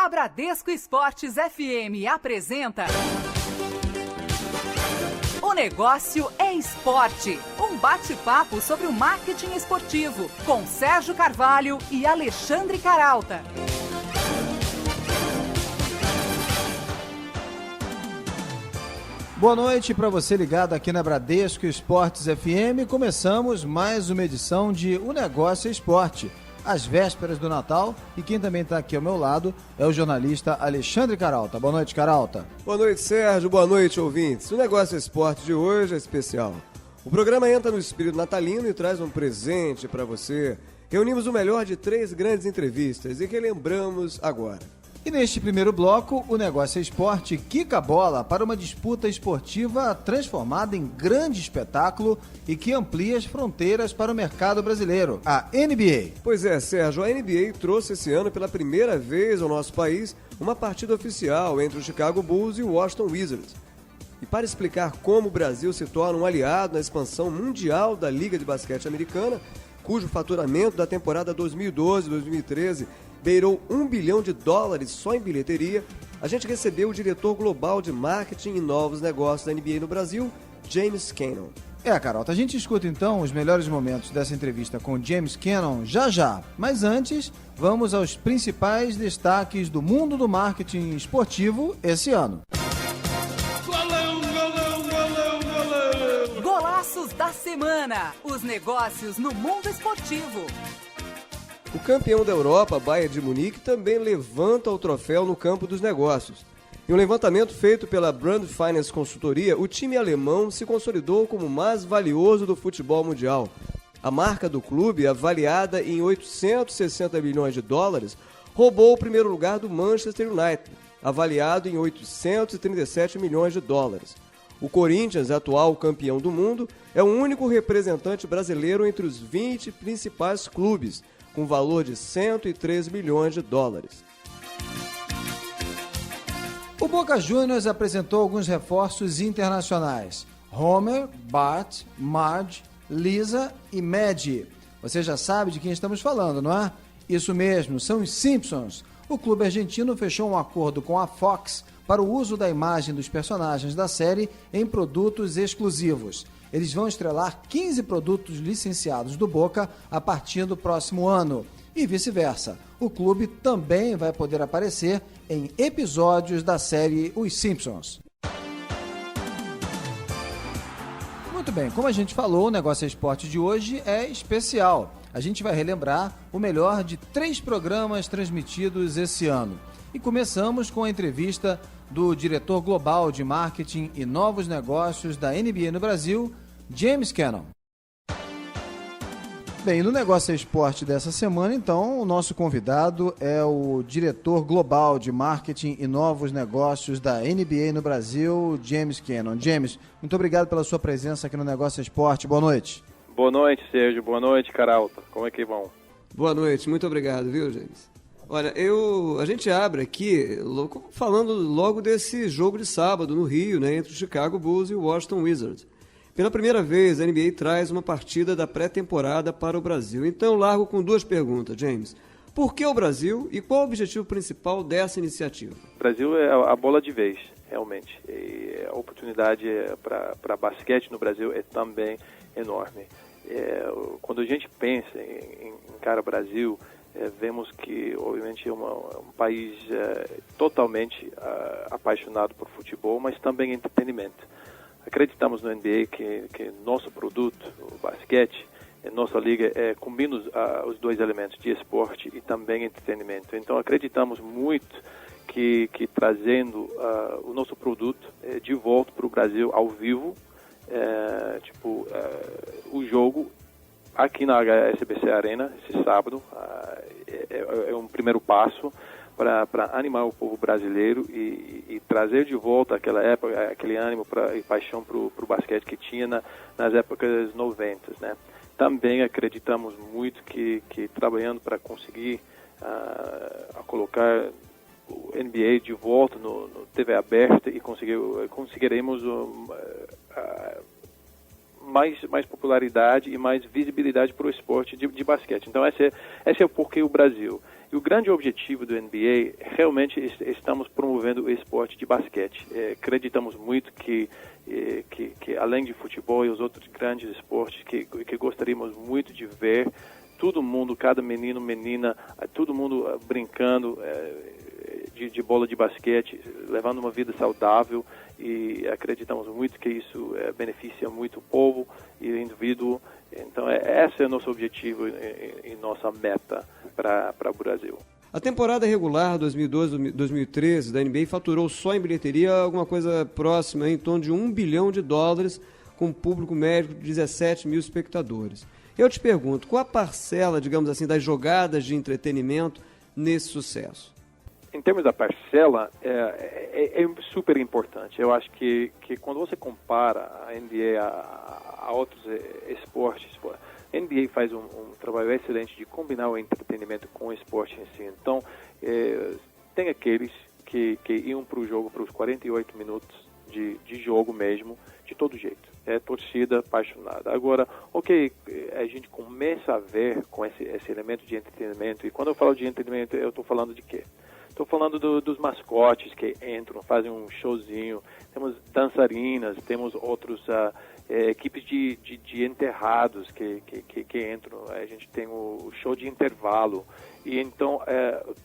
A Bradesco Esportes FM apresenta O Negócio é Esporte, um bate-papo sobre o marketing esportivo, com Sérgio Carvalho e Alexandre Caralta. Boa noite para você ligado aqui na Bradesco Esportes FM. Começamos mais uma edição de O Negócio é Esporte, às vésperas do Natal, e quem também está aqui ao meu lado é o jornalista Alexandre Caralta. Boa noite, Caralta. Boa noite, Sérgio. Boa noite, ouvintes. O Negócio é Esporte de hoje é especial. O programa entra no espírito natalino e traz um presente para você. Reunimos o melhor de 3 grandes entrevistas e relembramos agora. E neste primeiro bloco, o Negócio é Esporte quica a bola para uma disputa esportiva transformada em grande espetáculo e que amplia as fronteiras para o mercado brasileiro, a NBA. Pois é, Sérgio, a NBA trouxe esse ano pela primeira vez ao nosso país uma partida oficial entre o Chicago Bulls e o Washington Wizards. E para explicar como o Brasil se torna um aliado na expansão mundial da Liga de Basquete Americana, cujo faturamento da temporada 2012-2013 beirou $1 bilhão só em bilheteria, a gente recebeu o diretor global de marketing e novos negócios da NBA no Brasil, James Cannon. Carol, a gente escuta então os melhores momentos dessa entrevista com James Cannon já. Mas antes, vamos aos principais destaques do mundo do marketing esportivo esse ano. Golaços da semana, os negócios no mundo esportivo. O campeão da Europa, Bayern de Munique, também levanta o troféu no campo dos negócios. Em um levantamento feito pela Brand Finance Consultoria, o time alemão se consolidou como o mais valioso do futebol mundial. A marca do clube, avaliada em $860 milhões, roubou o primeiro lugar do Manchester United, avaliado em $837 milhões. O Corinthians, atual campeão do mundo, é o único representante brasileiro entre os 20 principais clubes, com valor de $103 milhões. O Boca Juniors apresentou alguns reforços internacionais: Homer, Bart, Marge, Lisa e Maddie. Você já sabe de quem estamos falando, não é? Isso mesmo, são os Simpsons. O clube argentino fechou um acordo com a Fox para o uso da imagem dos personagens da série em produtos exclusivos. Eles vão estrelar 15 produtos licenciados do Boca a partir do próximo ano. E vice-versa. O clube também vai poder aparecer em episódios da série Os Simpsons. Muito bem, como a gente falou, o Negócio é Esporte de hoje é especial. A gente vai relembrar o melhor de 3 programas transmitidos esse ano. E começamos com a entrevista do diretor global de marketing e novos negócios da NBA no Brasil, James Cannon. Bem, no Negócio é Esporte dessa semana, então, o nosso convidado é o diretor global de marketing e novos negócios da NBA no Brasil, James Cannon. James, muito obrigado pela sua presença aqui no Negócio é Esporte. Boa noite. Boa noite, Sérgio. Boa noite, Caralta. Como é que vão? Boa noite, muito obrigado, viu, James? Olha, a gente abre aqui falando logo desse jogo de sábado no Rio, né, entre o Chicago Bulls e o Washington Wizards. Pela primeira vez, a NBA traz uma partida da pré-temporada para o Brasil. Então, largo com 2 perguntas, James. Por que o Brasil e qual o objetivo principal dessa iniciativa? O Brasil é a bola de vez, realmente. E a oportunidade para basquete no Brasil é também enorme. Quando a gente pensa em cara Brasil, vemos que, obviamente, é um país totalmente apaixonado por futebol, mas também entretenimento. Acreditamos no NBA que nosso produto, o basquete, nossa liga, combina os 2 elementos de esporte e também entretenimento. Então acreditamos muito que trazendo o nosso produto de volta para o Brasil ao vivo, o jogo aqui na HSBC Arena, esse sábado, é um primeiro passo para animar o povo brasileiro e trazer de volta aquela época, aquele ânimo e paixão para o basquete que tinha nas épocas 90, né? Também acreditamos muito que trabalhando para conseguir colocar o NBA de volta no TV aberta e conseguiremos mais popularidade e mais visibilidade para o esporte de basquete. Então, esse é o porquê o Brasil. E o grande objetivo do NBA, realmente estamos promovendo o esporte de basquete. Acreditamos muito que além de futebol e os outros grandes esportes que gostaríamos muito de ver, todo mundo, cada menino, menina, todo mundo brincando de bola de basquete, levando uma vida saudável, e acreditamos muito que isso beneficia muito o povo e o indivíduo. Então, esse é o nosso objetivo e nossa meta para o Brasil. A temporada regular 2012-2013 da NBA faturou só em bilheteria alguma coisa próxima, em torno de $1 bilhão, com um público médio de 17 mil espectadores. Eu te pergunto, qual a parcela, digamos assim, das jogadas de entretenimento nesse sucesso? Em termos da parcela, é super importante. Eu acho que quando você compara a NBA a outros esportes, a NBA faz um trabalho excelente de combinar o entretenimento com o esporte em si. Então, tem aqueles que iam para o jogo, para os 48 minutos de jogo mesmo, de todo jeito. É torcida apaixonada. Agora, a gente começa a ver com esse elemento de entretenimento, e quando eu falo de entretenimento, eu estou falando de quê? Estou falando dos mascotes que entram, fazem um showzinho, temos dançarinas, temos outros equipes de enterrados que entram, a gente tem o show de intervalo. E então,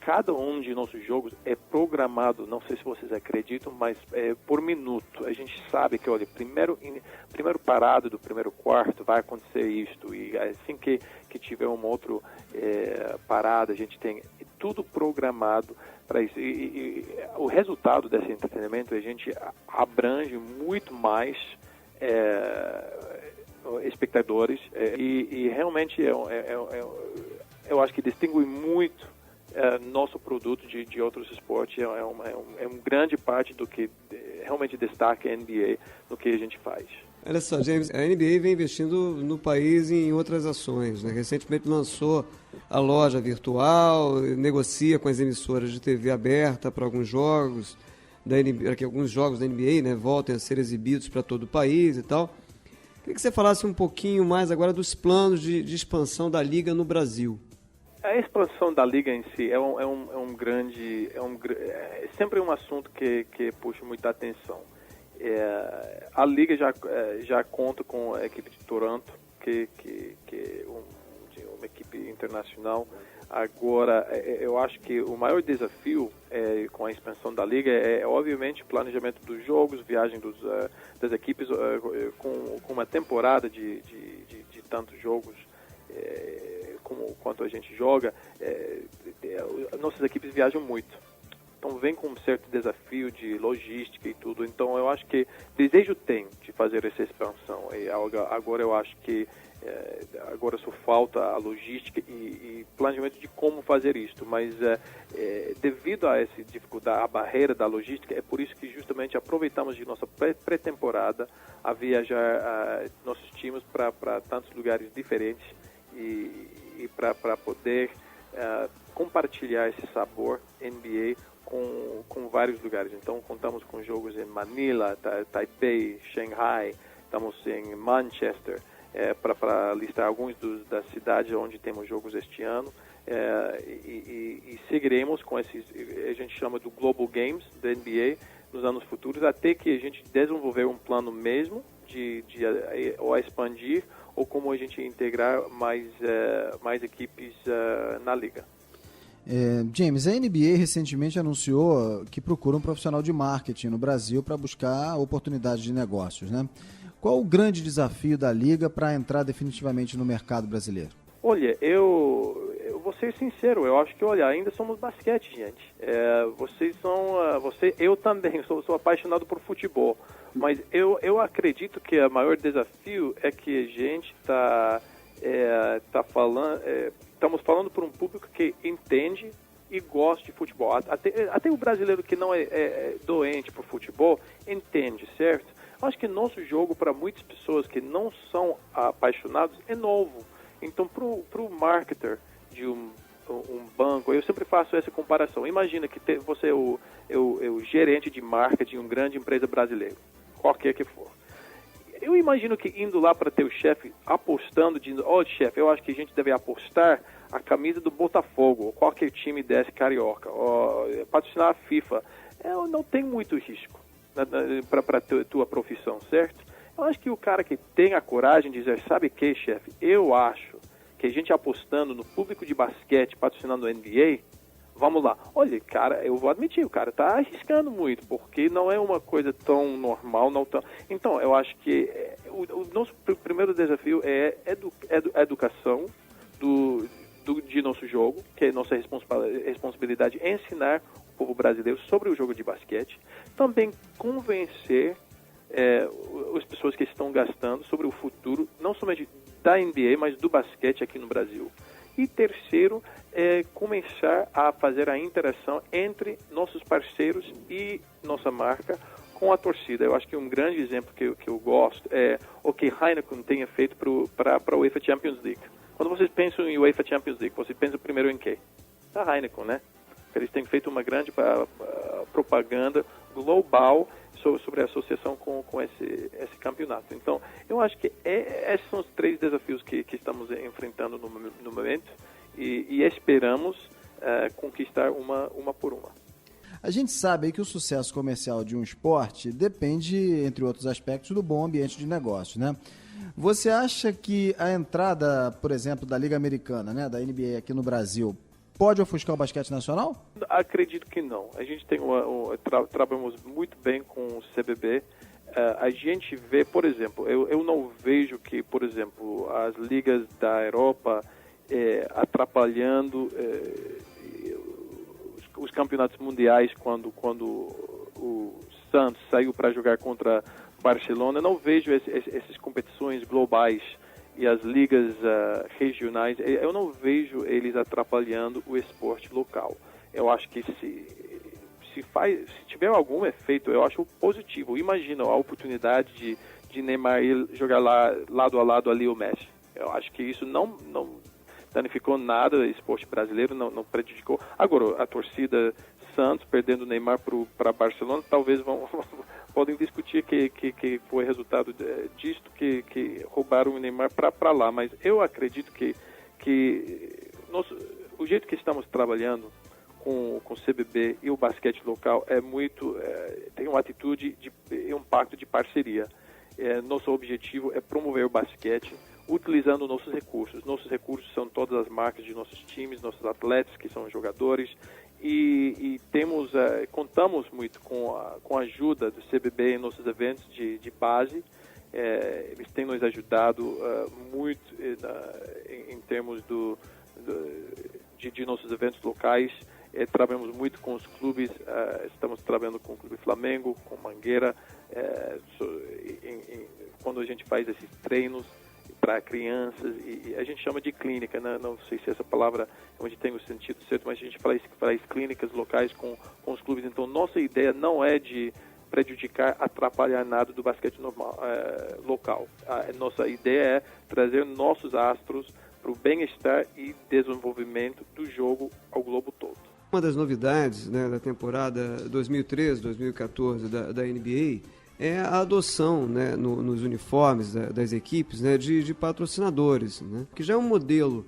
cada um de nossos jogos é programado, não sei se vocês acreditam, mas por minuto. A gente sabe que, olha, primeiro parado do primeiro quarto vai acontecer isto, e assim que tiver uma outra parada, a gente tem tudo programado para isso. E o resultado desse entretenimento, a gente abrange muito mais espectadores, e realmente eu acho que distingue muito nosso produto de outros esportes. É uma grande parte do que realmente destaca a NBA no que a gente faz. Olha só, James, a NBA vem investindo no país em outras ações, né? Recentemente lançou a loja virtual, negocia com as emissoras de TV aberta para alguns jogos da NBA, para que alguns jogos da NBA, né, voltem a ser exibidos para todo o país e tal. Queria que você falasse um pouquinho mais agora dos planos de expansão da Liga no Brasil. A expansão da Liga em si é sempre um assunto que puxa muita atenção. A Liga já conta com a equipe de Toronto, que é uma equipe internacional. Agora, eu acho que o maior desafio com a expansão da Liga obviamente, o planejamento dos jogos, viagem das equipes, com uma temporada de tantos jogos quanto a gente joga. Nossas equipes viajam muito. Então vem com um certo desafio de logística e tudo. Então eu acho que desejo tem de fazer essa expansão. E agora eu acho que agora só falta a logística e planejamento de como fazer isto. Mas devido a essa dificuldade, a barreira da logística, é por isso que justamente aproveitamos de nossa pré-temporada a viajar nossos times para tantos lugares diferentes e para poder compartilhar esse sabor NBA com vários lugares. Então, contamos com jogos em Manila, Taipei, Shanghai, estamos em Manchester, para listar alguns das cidades onde temos jogos este ano, e seguiremos com esses, a gente chama do Global Games da NBA, nos anos futuros, até que a gente desenvolver um plano mesmo de ou expandir, ou como a gente integrar mais equipes na Liga. James, a NBA recentemente anunciou que procura um profissional de marketing no Brasil para buscar oportunidades de negócios, né? Qual o grande desafio da Liga para entrar definitivamente no mercado brasileiro? Olha, eu vou ser sincero, eu acho que, ainda somos basquete, gente. Eu também sou apaixonado por futebol, mas eu acredito que o maior desafio é que a gente estamos falando para um público que entende e gosta de futebol. Até o brasileiro que não é doente por futebol entende, certo? Acho que nosso jogo, para muitas pessoas que não são apaixonados, é novo. Então, para o marketer de um banco, eu sempre faço essa comparação. Imagina que você é o gerente de marketing de uma grande empresa brasileira, qualquer que for. eu imagino que indo lá para ter o chefe apostando, dizendo, chefe, eu acho que a gente deve apostar a camisa do Botafogo, ou qualquer time desse carioca, patrocinar a FIFA. Não tem muito risco para a tua profissão, certo? Eu acho que o cara que tem a coragem de dizer, sabe o que, chefe, eu acho que a gente apostando no público de basquete, patrocinando a NBA, vamos lá. Olha, cara, eu vou admitir, o cara está arriscando muito, porque não é uma coisa tão normal, não tão... Então, eu acho que o nosso primeiro desafio é a educação de nosso jogo, que é nossa responsabilidade ensinar o povo brasileiro sobre o jogo de basquete, também convencer as pessoas que estão gastando sobre o futuro, não somente da NBA, mas do basquete aqui no Brasil. E terceiro, começar a fazer a interação entre nossos parceiros e nossa marca com a torcida. Eu acho que um grande exemplo que eu gosto é o que Heineken tenha feito para a UEFA Champions League. Quando vocês pensam em UEFA Champions League, vocês pensam primeiro em quê? A Heineken, né? Eles têm feito uma grande propaganda global sobre a associação com esse campeonato. Então, eu acho que esses são os 3 desafios que estamos enfrentando no momento e esperamos conquistar uma por uma. A gente sabe aí que o sucesso comercial de um esporte depende, entre outros aspectos, do bom ambiente de negócio, né? Você acha que a entrada, por exemplo, da Liga Americana, né, da NBA aqui no Brasil, pode ofuscar o basquete nacional? Acredito que não. A gente tem trabalhamos muito bem com o CBB. A gente vê, por exemplo, eu não vejo que, por exemplo, as ligas da Europa atrapalhando os campeonatos mundiais quando o Santos saiu para jogar contra Barcelona. Eu não vejo essas competições globais e as ligas regionais, eu não vejo eles atrapalhando o esporte local. Eu acho que se tiver algum efeito, eu acho positivo. Imagina a oportunidade de Neymar ir jogar lá, lado a lado ali o Messi. Eu acho que isso não danificou nada o esporte brasileiro, não prejudicou. Agora, a torcida Santos perdendo o Neymar para Barcelona, talvez podem discutir que foi resultado disto, que roubaram o Neymar para lá, mas eu acredito que o jeito que estamos trabalhando com o CBB e o basquete local tem uma atitude e um pacto de parceria. Nosso objetivo é promover o basquete utilizando nossos recursos. Nossos recursos são todas as marcas de nossos times, nossos atletas, que são jogadores, e contamos muito com a ajuda do CBB em nossos eventos de base. Eles têm nos ajudado muito em termos de nossos eventos locais. Trabalhamos muito com os clubes, estamos trabalhando com o Clube Flamengo, com Mangueira, quando a gente faz esses treinos para crianças, e a gente chama de clínica, né? Não sei se essa palavra onde tem o sentido certo, mas a gente faz clínicas locais com os clubes. Então, nossa ideia não é de prejudicar, atrapalhar nada do basquete local. Nossa ideia é trazer nossos astros para o bem-estar e desenvolvimento do jogo ao globo todo. Uma das novidades, né, da temporada 2013-2014 da NBA é a adoção, né, nos uniformes das equipes, né, de patrocinadores, né, que já é um modelo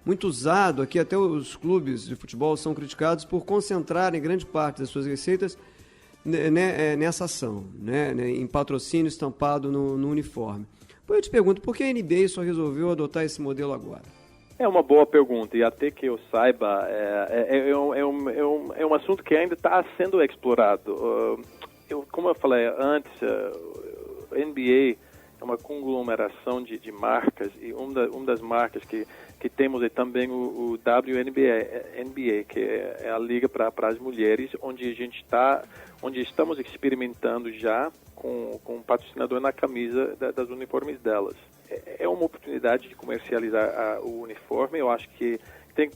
muito usado aqui. Até os clubes de futebol são criticados por concentrarem grande parte das suas receitas nessa ação, né, em patrocínio estampado no uniforme. Pois eu te pergunto, por que a NBA só resolveu adotar esse modelo agora? É uma boa pergunta, e até que eu saiba, é um assunto que ainda está sendo explorado. Como eu falei antes, a NBA é uma conglomeração de marcas, e uma das marcas que temos é também o WNBA, que é a liga para as mulheres, onde estamos experimentando já com um patrocinador na camisa das uniformes delas. É uma oportunidade de comercializar o uniforme. Eu acho que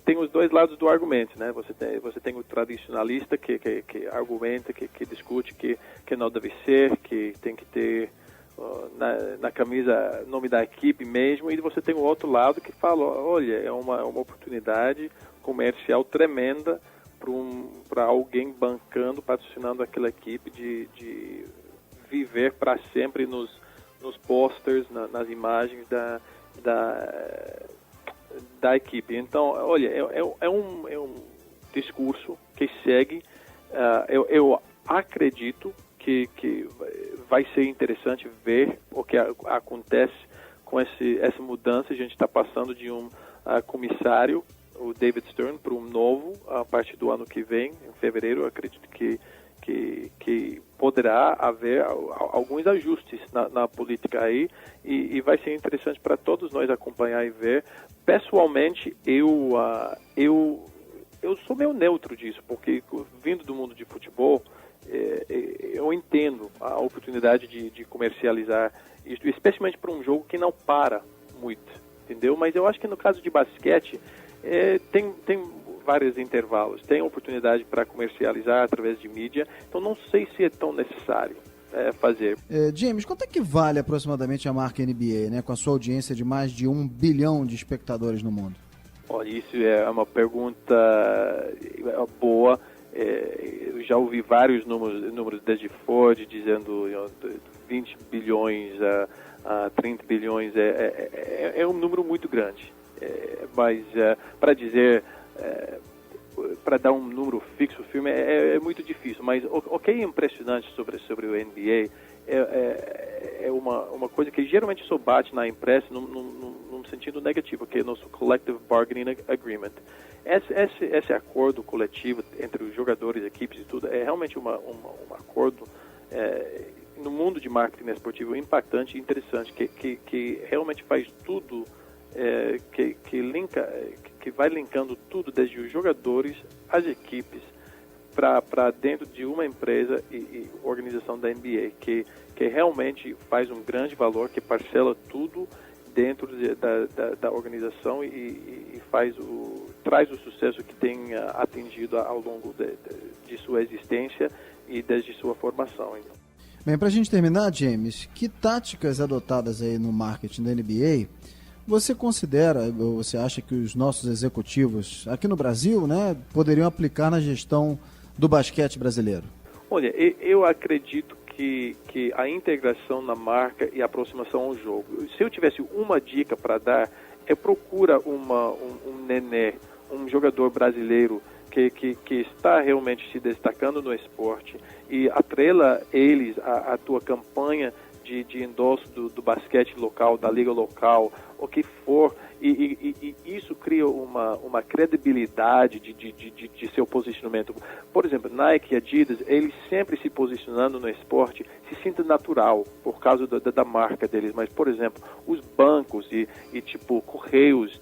tem os dois lados do argumento, né? Você tem o tradicionalista que argumenta, que discute que não deve ser, que tem que ter na camisa nome da equipe mesmo, e você tem o outro lado que fala, olha, é uma oportunidade comercial tremenda para alguém bancando, patrocinando aquela equipe de viver para sempre nos nos posters, nas imagens da equipe. Então, olha, é um discurso que segue. Eu acredito que vai ser interessante ver o que acontece com essa mudança. A gente está passando de um comissário, o David Stern, para um novo a partir do ano que vem, em fevereiro. Eu acredito que poderá haver alguns ajustes na política aí, e vai ser interessante para todos nós acompanhar e ver. Pessoalmente, eu sou meio neutro disso, porque vindo do mundo de futebol, eu entendo a oportunidade de comercializar isso, especialmente para um jogo que não para muito, entendeu? Mas eu acho que no caso de basquete, tem vários intervalos, tem oportunidade para comercializar através de mídia, então não sei se é tão necessário fazer. James, quanto é que vale aproximadamente a marca NBA, né, com a sua audiência de mais de 1 bilhão de espectadores no mundo? Olha, isso é uma pergunta boa. Eu já ouvi vários números desde Ford dizendo 20 bilhões a 30 bilhões. É um número muito grande. Mas para dizer, para dar um número fixo firme é muito difícil. Mas o que é impressionante sobre o NBA é uma coisa que geralmente só bate na imprensa num sentido negativo, que é o nosso Collective Bargaining Agreement. Esse acordo coletivo entre os jogadores, equipes e tudo, é realmente um acordo no mundo de marketing esportivo impactante e interessante, que realmente faz tudo, que vai linkando tudo, desde os jogadores, as equipes, para dentro de uma empresa e organização da NBA, que realmente faz um grande valor, que parcela tudo dentro da organização e traz o sucesso que tem atingido ao longo de sua existência e desde sua formação. Bem, para a gente terminar, James, que táticas adotadas aí no marketing da NBA você considera, ou você acha que os nossos executivos aqui no Brasil, né, poderiam aplicar na gestão do basquete brasileiro? Olha, eu acredito que a integração na marca e a aproximação ao jogo. Se eu tivesse uma dica para dar, procura um nenê, um jogador brasileiro que está realmente se destacando no esporte e atrela eles à tua campanha de endosso do basquete local, da liga local, o que for, e isso cria uma credibilidade de seu posicionamento. Por exemplo, Nike e Adidas, eles sempre se posicionando no esporte, se sentem natural por causa da marca deles, mas, por exemplo, os bancos e tipo, Correios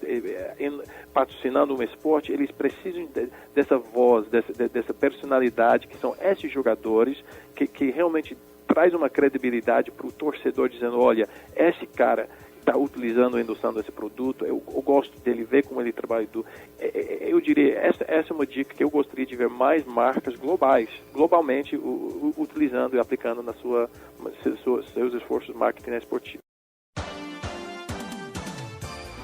patrocinando um esporte, eles precisam dessa voz, dessa personalidade, que são esses jogadores que realmente traz uma credibilidade para o torcedor, dizendo, olha, esse cara está utilizando, endossando esse produto, eu gosto dele, ver como ele trabalha. Eu diria, essa é uma dica que eu gostaria de ver mais marcas globalmente, utilizando e aplicando seus esforços de marketing esportivo.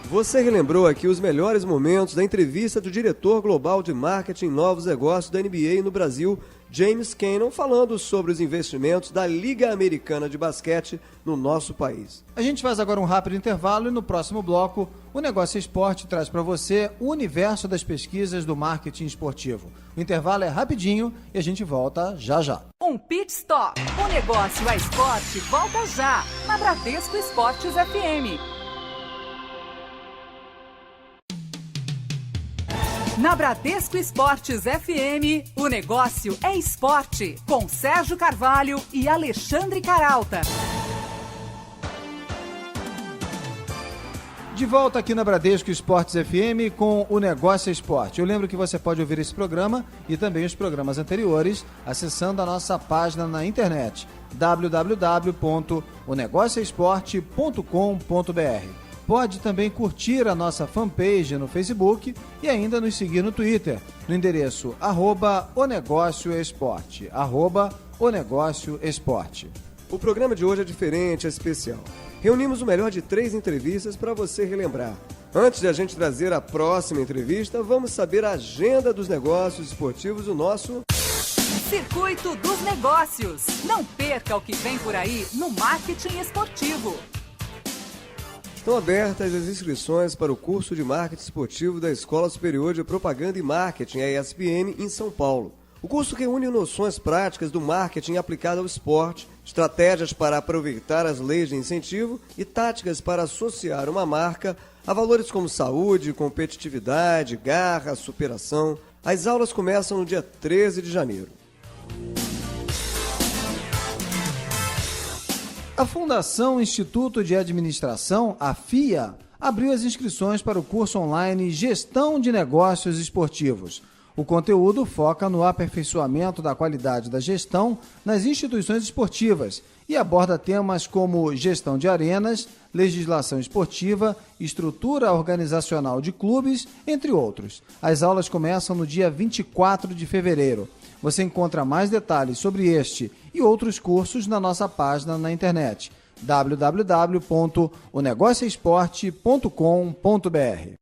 Você relembrou aqui os melhores momentos da entrevista do diretor global de marketing e novos negócios da NBA no Brasil, James Cannon, falando sobre os investimentos da Liga Americana de Basquete no nosso país. A gente faz agora um rápido intervalo e no próximo bloco o Negócio Esporte traz para você o universo das pesquisas do marketing esportivo. O intervalo é rapidinho e a gente volta já já. Um pit stop. O Negócio a Esporte volta já na Bradesco Esportes FM. Na Bradesco Esportes FM, o negócio é esporte, com Sérgio Carvalho e Alexandre Caralta. De volta aqui na Bradesco Esportes FM com o Negócio Esporte. Eu lembro que você pode ouvir esse programa e também os programas anteriores acessando a nossa página na internet www.onegocioesporte.com.br. Pode também curtir a nossa fanpage no Facebook e ainda nos seguir no Twitter, no endereço @onegocioesporte, @onegocioesporte. O programa de hoje é diferente, é especial. Reunimos o melhor de 3 entrevistas para você relembrar. Antes de a gente trazer a próxima entrevista, vamos saber a agenda dos negócios esportivos do nosso Circuito dos Negócios. Não perca o que vem por aí no marketing esportivo. Estão abertas as inscrições para o curso de marketing esportivo da Escola Superior de Propaganda e Marketing, a ESPM, em São Paulo. O curso reúne noções práticas do marketing aplicado ao esporte, estratégias para aproveitar as leis de incentivo e táticas para associar uma marca a valores como saúde, competitividade, garra, superação. As aulas começam no dia 13 de janeiro. A Fundação Instituto de Administração, a FIA, abriu as inscrições para o curso online Gestão de Negócios Esportivos. O conteúdo foca no aperfeiçoamento da qualidade da gestão nas instituições esportivas e aborda temas como gestão de arenas, legislação esportiva, estrutura organizacional de clubes, entre outros. As aulas começam no dia 24 de fevereiro. Você encontra mais detalhes sobre este e outros cursos na nossa página na internet www.onegocioesporte.com.br.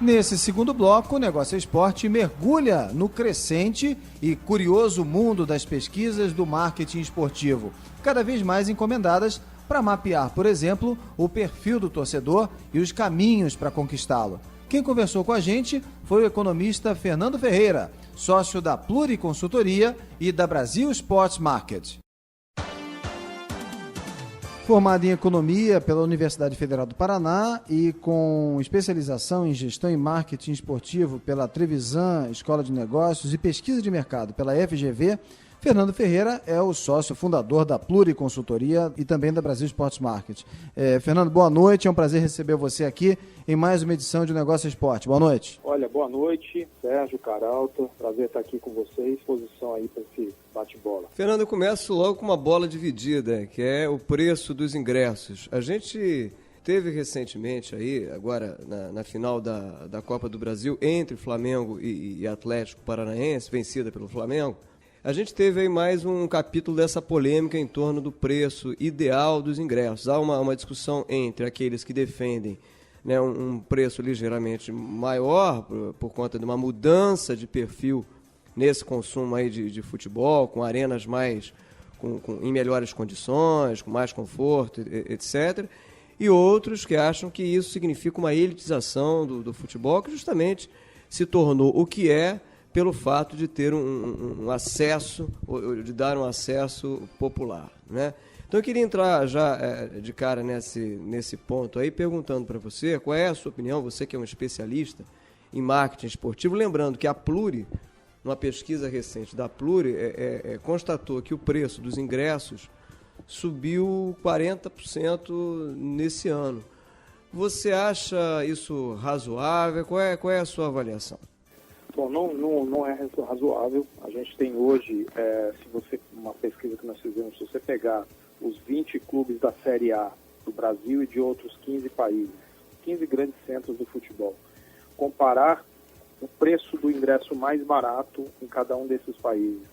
Nesse segundo bloco, o Negócio Esporte mergulha no crescente e curioso mundo das pesquisas do marketing esportivo, cada vez mais encomendadas para mapear, por exemplo, o perfil do torcedor e os caminhos para conquistá-lo. Quem conversou com a gente foi o economista Fernando Ferreira, sócio da Pluri Consultoria e da Brasil Sports Market. Formado em Economia pela Universidade Federal do Paraná e com especialização em Gestão e Marketing Esportivo pela Trevisan Escola de Negócios e Pesquisa de Mercado pela FGV, Fernando Ferreira é o sócio fundador da Pluri Consultoria e também da Brasil Sports Market. Fernando, boa noite, é um prazer receber você aqui em mais uma edição de Negócio Esporte. Boa noite. Olha, boa noite, Sérgio Caralto, prazer estar aqui com vocês, disposição aí para esse bate-bola. Fernando, eu começo logo com uma bola dividida, que é o preço dos ingressos. A gente teve recentemente aí, agora na final da Copa do Brasil, entre Flamengo e Atlético Paranaense, vencida pelo Flamengo. A gente teve aí mais um capítulo dessa polêmica em torno do preço ideal dos ingressos. Há uma discussão entre aqueles que defendem, né, um preço ligeiramente maior por conta de uma mudança de perfil nesse consumo aí de futebol, com arenas mais em melhores condições, com mais conforto, etc. E outros que acham que isso significa uma elitização do futebol, que justamente se tornou o que é pelo fato de ter um acesso, de dar um acesso popular, né? Então eu queria entrar já de cara nesse ponto aí, perguntando para você qual é a sua opinião, você que é um especialista em marketing esportivo, lembrando que a Pluri, numa pesquisa recente da Pluri, constatou que o preço dos ingressos subiu 40% nesse ano. Você acha isso razoável? Qual é a sua avaliação? Bom, não é razoável. A gente tem hoje, uma pesquisa que nós fizemos, se você pegar os 20 clubes da Série A do Brasil e de outros 15 países, 15 grandes centros do futebol, comparar o preço do ingresso mais barato em cada um desses países,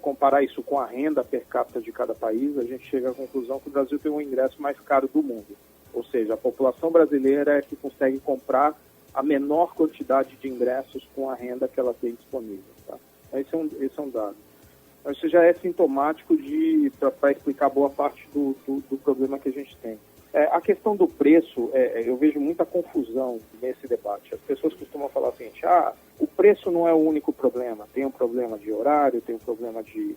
comparar isso com a renda per capita de cada país, a gente chega à conclusão que o Brasil tem o ingresso mais caro do mundo. Ou seja, a população brasileira é que consegue comprar a menor quantidade de ingressos com a renda que ela tem disponível. Tá? Esse é um dado. Isso já é sintomático para explicar boa parte do problema que a gente tem. A questão do preço, eu vejo muita confusão nesse debate. As pessoas costumam falar assim, o preço não é o único problema. Tem um problema de horário, tem um problema de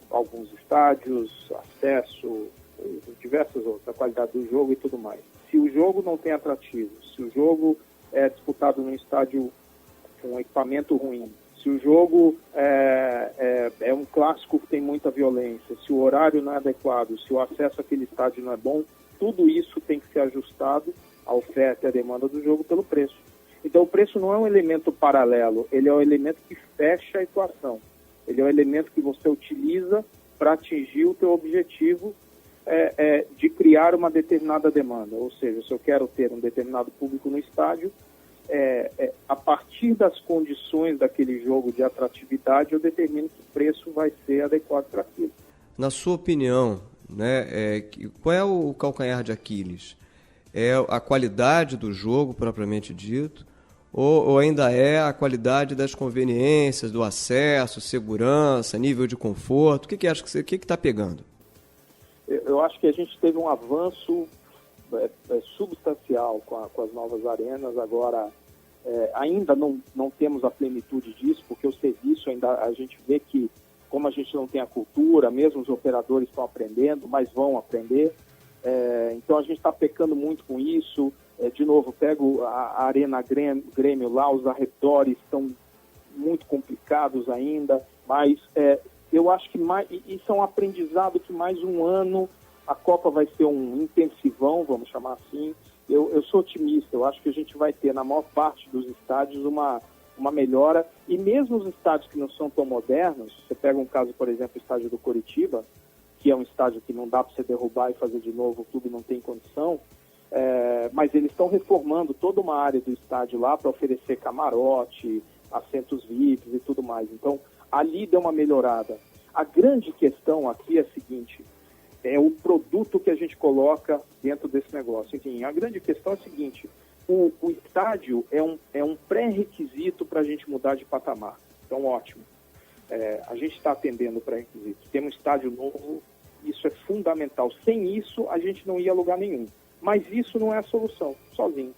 alguns estádios, acesso, diversas outras, a qualidade do jogo e tudo mais. Se o jogo não tem atrativo, se o jogo é disputado num estádio com equipamento ruim, se o jogo é um clássico que tem muita violência, se o horário não é adequado, se o acesso àquele estádio não é bom, tudo isso tem que ser ajustado à oferta e à demanda do jogo pelo preço. Então o preço não é um elemento paralelo, ele é um elemento que fecha a equação. Ele é um elemento que você utiliza para atingir o teu objetivo de criar uma determinada demanda. Ou seja, se eu quero ter um determinado público no estádio, a partir das condições daquele jogo de atratividade, eu determino que o preço vai ser adequado para aquilo. Na sua opinião, né, qual é o calcanhar de Aquiles? É a qualidade do jogo, propriamente dito, ou ainda é a qualidade das conveniências, do acesso, segurança, nível de conforto? O que acha que está pegando? Eu acho que a gente teve um avanço substancial com as novas arenas. Agora, ainda não temos a plenitude disso, porque o serviço ainda, a gente vê que, como a gente não tem a cultura, mesmo os operadores estão aprendendo, mas vão aprender. Então a gente está pecando muito com isso. De novo, pego a Arena Grêmio lá, os arredores estão muito complicados ainda, mas eu acho que isso é um aprendizado que mais um ano a Copa vai ser um intensivão, vamos chamar assim. Eu sou otimista, eu acho que a gente vai ter na maior parte dos estádios uma melhora, e mesmo os estádios que não são tão modernos, você pega um caso, por exemplo, o estádio do Coritiba, que é um estádio que não dá para você derrubar e fazer de novo, o clube não tem condição, mas eles estão reformando toda uma área do estádio lá para oferecer camarote, assentos VIPs e tudo mais. Então, ali deu uma melhorada. A grande questão aqui é a seguinte, é o produto que a gente coloca dentro desse negócio. Enfim, a grande questão é a seguinte, o estádio é um pré-requisito para a gente mudar de patamar. Então, ótimo. A gente está atendendo o pré-requisito. Tem um estádio novo, isso é fundamental. Sem isso, a gente não ia a lugar nenhum. Mas isso não é a solução, sozinho.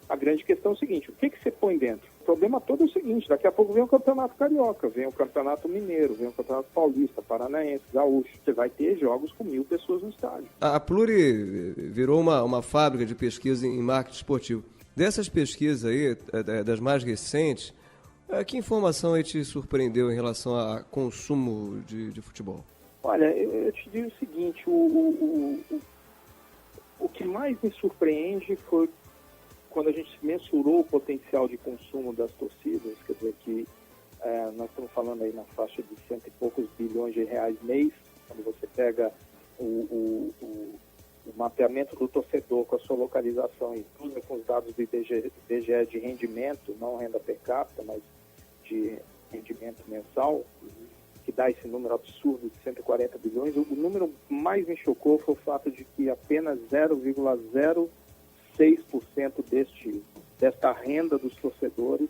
A grande questão é o seguinte, o que você põe dentro? O problema todo é o seguinte, daqui a pouco vem o Campeonato Carioca, vem o Campeonato Mineiro, vem o Campeonato Paulista, Paranaense, Gaúcho. Você vai ter jogos com 1.000 pessoas no estádio. A Pluri virou uma fábrica de pesquisa em marketing esportivo. Dessas pesquisas aí, das mais recentes, que informação aí te surpreendeu em relação a consumo de futebol? Olha, eu te digo o seguinte, o que mais me surpreende foi quando a gente mensurou o potencial de consumo das torcidas, quer dizer que nós estamos falando aí na faixa de 100 e poucos bilhões de reais mês, quando você pega o mapeamento do torcedor com a sua localização e cruza com os dados do IBGE de rendimento, não renda per capita, mas de rendimento mensal, que dá esse número absurdo de 140 bilhões, o número mais me chocou foi o fato de que apenas 0,06% desta renda dos torcedores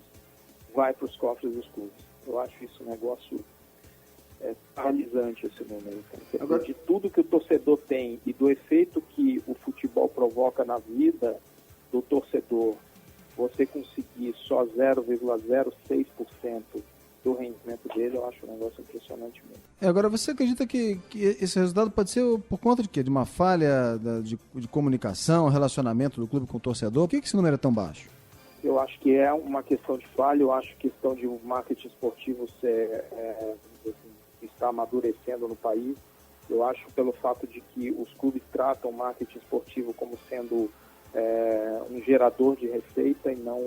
vai para os cofres dos clubes. Eu acho isso um negócio paralisante, esse número. Agora, de tudo que o torcedor tem e do efeito que o futebol provoca na vida do torcedor, você conseguir só 0,06% do rendimento dele, eu acho um negócio impressionante mesmo. Agora, você acredita que esse resultado pode ser por conta de quê? De uma falha de comunicação, relacionamento do clube com o torcedor? Por que esse número é tão baixo? Eu acho que é uma questão de falha, eu acho que a questão de o marketing esportivo está amadurecendo no país. Eu acho pelo fato de que os clubes tratam o marketing esportivo como sendo um gerador de receita e não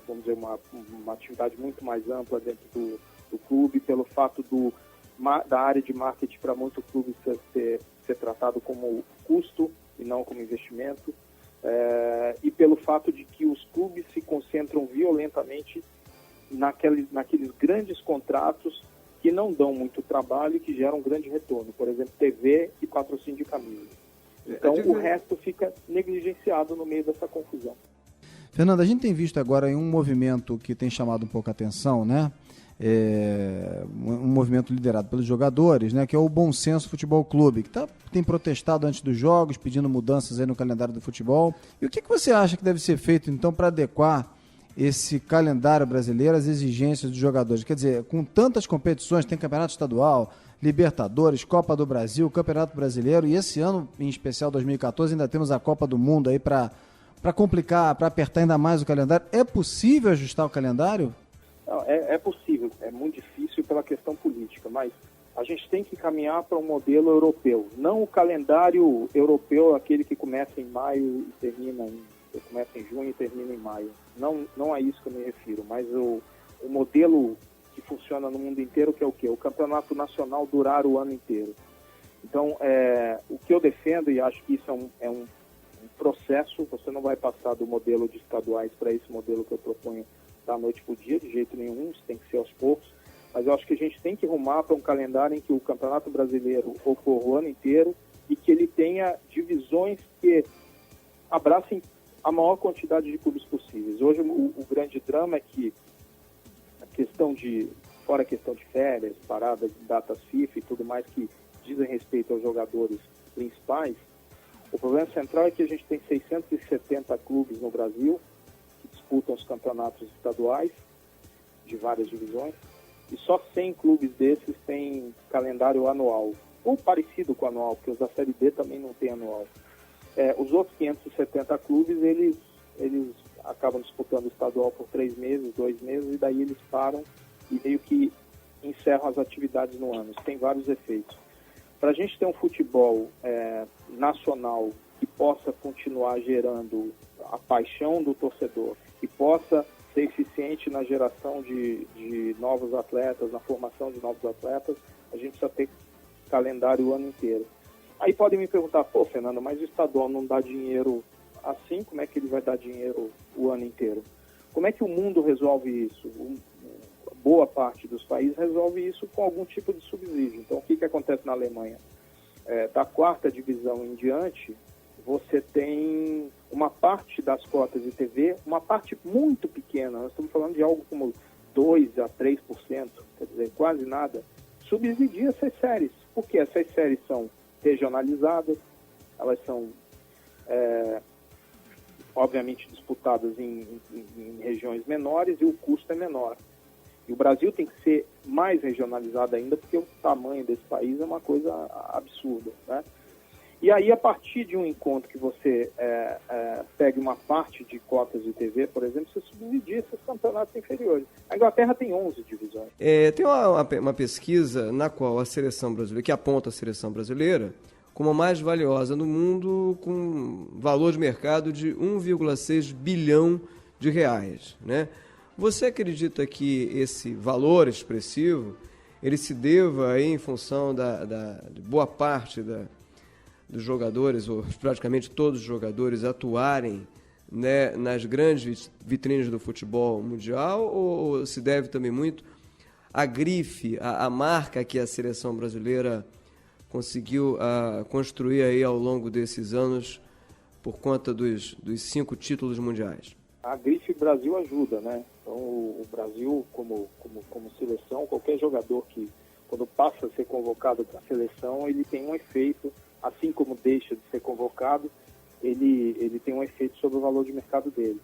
vamos dizer, uma atividade muito mais ampla dentro do clube, pelo fato da área de marketing para muitos clubes ser tratado como custo e não como investimento, e pelo fato de que os clubes se concentram violentamente naqueles grandes contratos que não dão muito trabalho e que geram um grande retorno, por exemplo, TV e patrocínio de camisa. Então, o resto fica negligenciado no meio dessa confusão. Fernando, a gente tem visto agora um movimento que tem chamado um pouco a atenção, né? Um movimento liderado pelos jogadores, né? Que é o Bom Senso Futebol Clube, que tem protestado antes dos jogos, pedindo mudanças aí no calendário do futebol. E o que você acha que deve ser feito, então, para adequar esse calendário brasileiro às exigências dos jogadores? Quer dizer, com tantas competições, tem campeonato estadual, Libertadores, Copa do Brasil, Campeonato Brasileiro, e esse ano, em especial 2014, ainda temos a Copa do Mundo aí para complicar, para apertar ainda mais o calendário. É possível ajustar o calendário? Não, é possível, é muito difícil pela questão política, mas a gente tem que caminhar para um modelo europeu, não o calendário europeu, aquele que começa em maio e começa em junho e termina em maio. Não é isso que eu me refiro, mas o modelo que funciona no mundo inteiro, que é o quê? O campeonato nacional durar o ano inteiro. Então, o que eu defendo, e acho que isso é um processo, você não vai passar do modelo de estaduais para esse modelo que eu proponho da noite para o dia, de jeito nenhum, isso tem que ser aos poucos, mas eu acho que a gente tem que rumar para um calendário em que o Campeonato Brasileiro ocorra o ano inteiro e que ele tenha divisões que abracem a maior quantidade de clubes possíveis. Hoje o grande drama é que fora a questão de férias, paradas de datas FIFA e tudo mais que dizem respeito aos jogadores principais, o problema central é que a gente tem 670 clubes no Brasil que disputam os campeonatos estaduais de várias divisões, e só 100 clubes desses têm calendário anual, ou parecido com o anual, porque os da Série B também não tem anual. Os outros 570 clubes, eles acabam disputando o estadual por 3 meses, 2 meses, e daí eles param e meio que encerram as atividades no ano. Isso tem vários efeitos. Para a gente ter um futebol nacional que possa continuar gerando a paixão do torcedor, que possa ser eficiente na geração de novos atletas, na formação de novos atletas, a gente precisa ter calendário o ano inteiro. Aí podem me perguntar, pô, Fernando, mas o estadual não dá dinheiro assim, como é que ele vai dar dinheiro o ano inteiro? Como é que o mundo resolve isso? Boa parte dos países resolve isso com algum tipo de subsídio. Então, o que acontece na Alemanha? Da 4ª divisão em diante, você tem uma parte das cotas de TV, uma parte muito pequena, nós estamos falando de algo como 2 a 3%, quer dizer, quase nada, subsidia essas séries. Porque essas séries são regionalizadas, elas são, obviamente, disputadas em regiões menores e o custo é menor. E o Brasil tem que ser mais regionalizado ainda, porque o tamanho desse país é uma coisa absurda, né? E aí, a partir de um encontro que você pegue uma parte de cotas de TV, por exemplo, você subsidia esses campeonatos inferiores. A Inglaterra tem 11 divisões. Tem uma pesquisa na qual a seleção brasileira, que aponta a seleção brasileira como a mais valiosa no mundo, com valor de mercado de 1,6 bilhão de reais, né? Você acredita que esse valor expressivo ele se deva aí em função de boa parte dos jogadores, ou praticamente todos os jogadores, atuarem, né, nas grandes vitrines do futebol mundial, ou se deve também muito à grife, à marca que a seleção brasileira conseguiu construir aí ao longo desses anos por conta dos 5 títulos mundiais? A grife Brasil ajuda, né? Então, o Brasil, como seleção, qualquer jogador que, quando passa a ser convocado para a seleção, ele tem um efeito, assim como deixa de ser convocado, ele tem um efeito sobre o valor de mercado dele.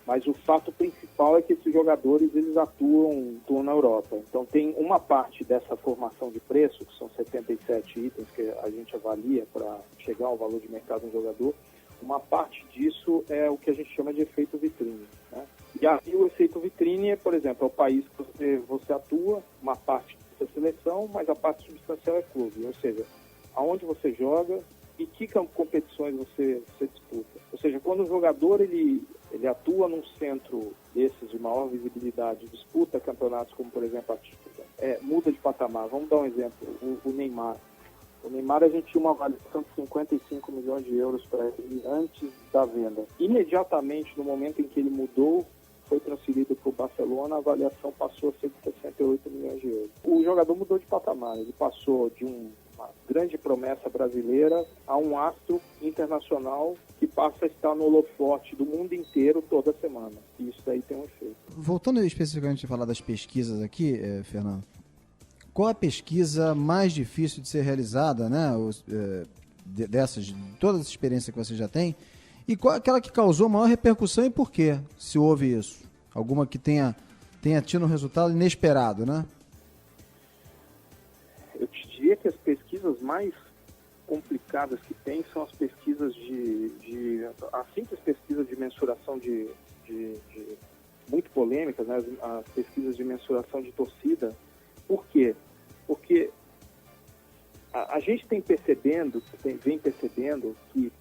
Mas o fato principal é que esses jogadores, eles atuam na Europa. Então, tem uma parte dessa formação de preço, que são 77 itens que a gente avalia para chegar ao valor de mercado do jogador. Uma parte disso é o que a gente chama de efeito vitrine, né? E aí o efeito vitrine é, por exemplo, é o país que você atua, uma parte da seleção, mas a parte substancial é clube. Ou seja, aonde você joga e que competições você disputa. Ou seja, quando o jogador ele atua num centro desses de maior visibilidade, disputa campeonatos como, por exemplo, muda de patamar. Vamos dar um exemplo, o Neymar. O Neymar, a gente tinha uma avaliação de 55 milhões de euros para ele antes da venda. Imediatamente, no momento em que ele mudou, foi transferido para o Barcelona, a avaliação passou a ser de 68 milhões de euros. O jogador mudou de patamar, ele passou de uma grande promessa brasileira a um astro internacional que passa a estar no holofote do mundo inteiro toda semana. E isso daí tem um efeito. Voltando especificamente a falar das pesquisas aqui, Fernando, qual a pesquisa mais difícil de ser realizada, né, de toda essa experiência que você já tem, e qual é aquela que causou maior repercussão e por quê, se houve isso? Alguma que tenha tido um resultado inesperado, né? Eu te diria que as pesquisas mais complicadas que tem são as pesquisas a simples pesquisa de mensuração de muito polêmicas, né, as pesquisas de mensuração de torcida. Por quê? Porque a gente vem percebendo que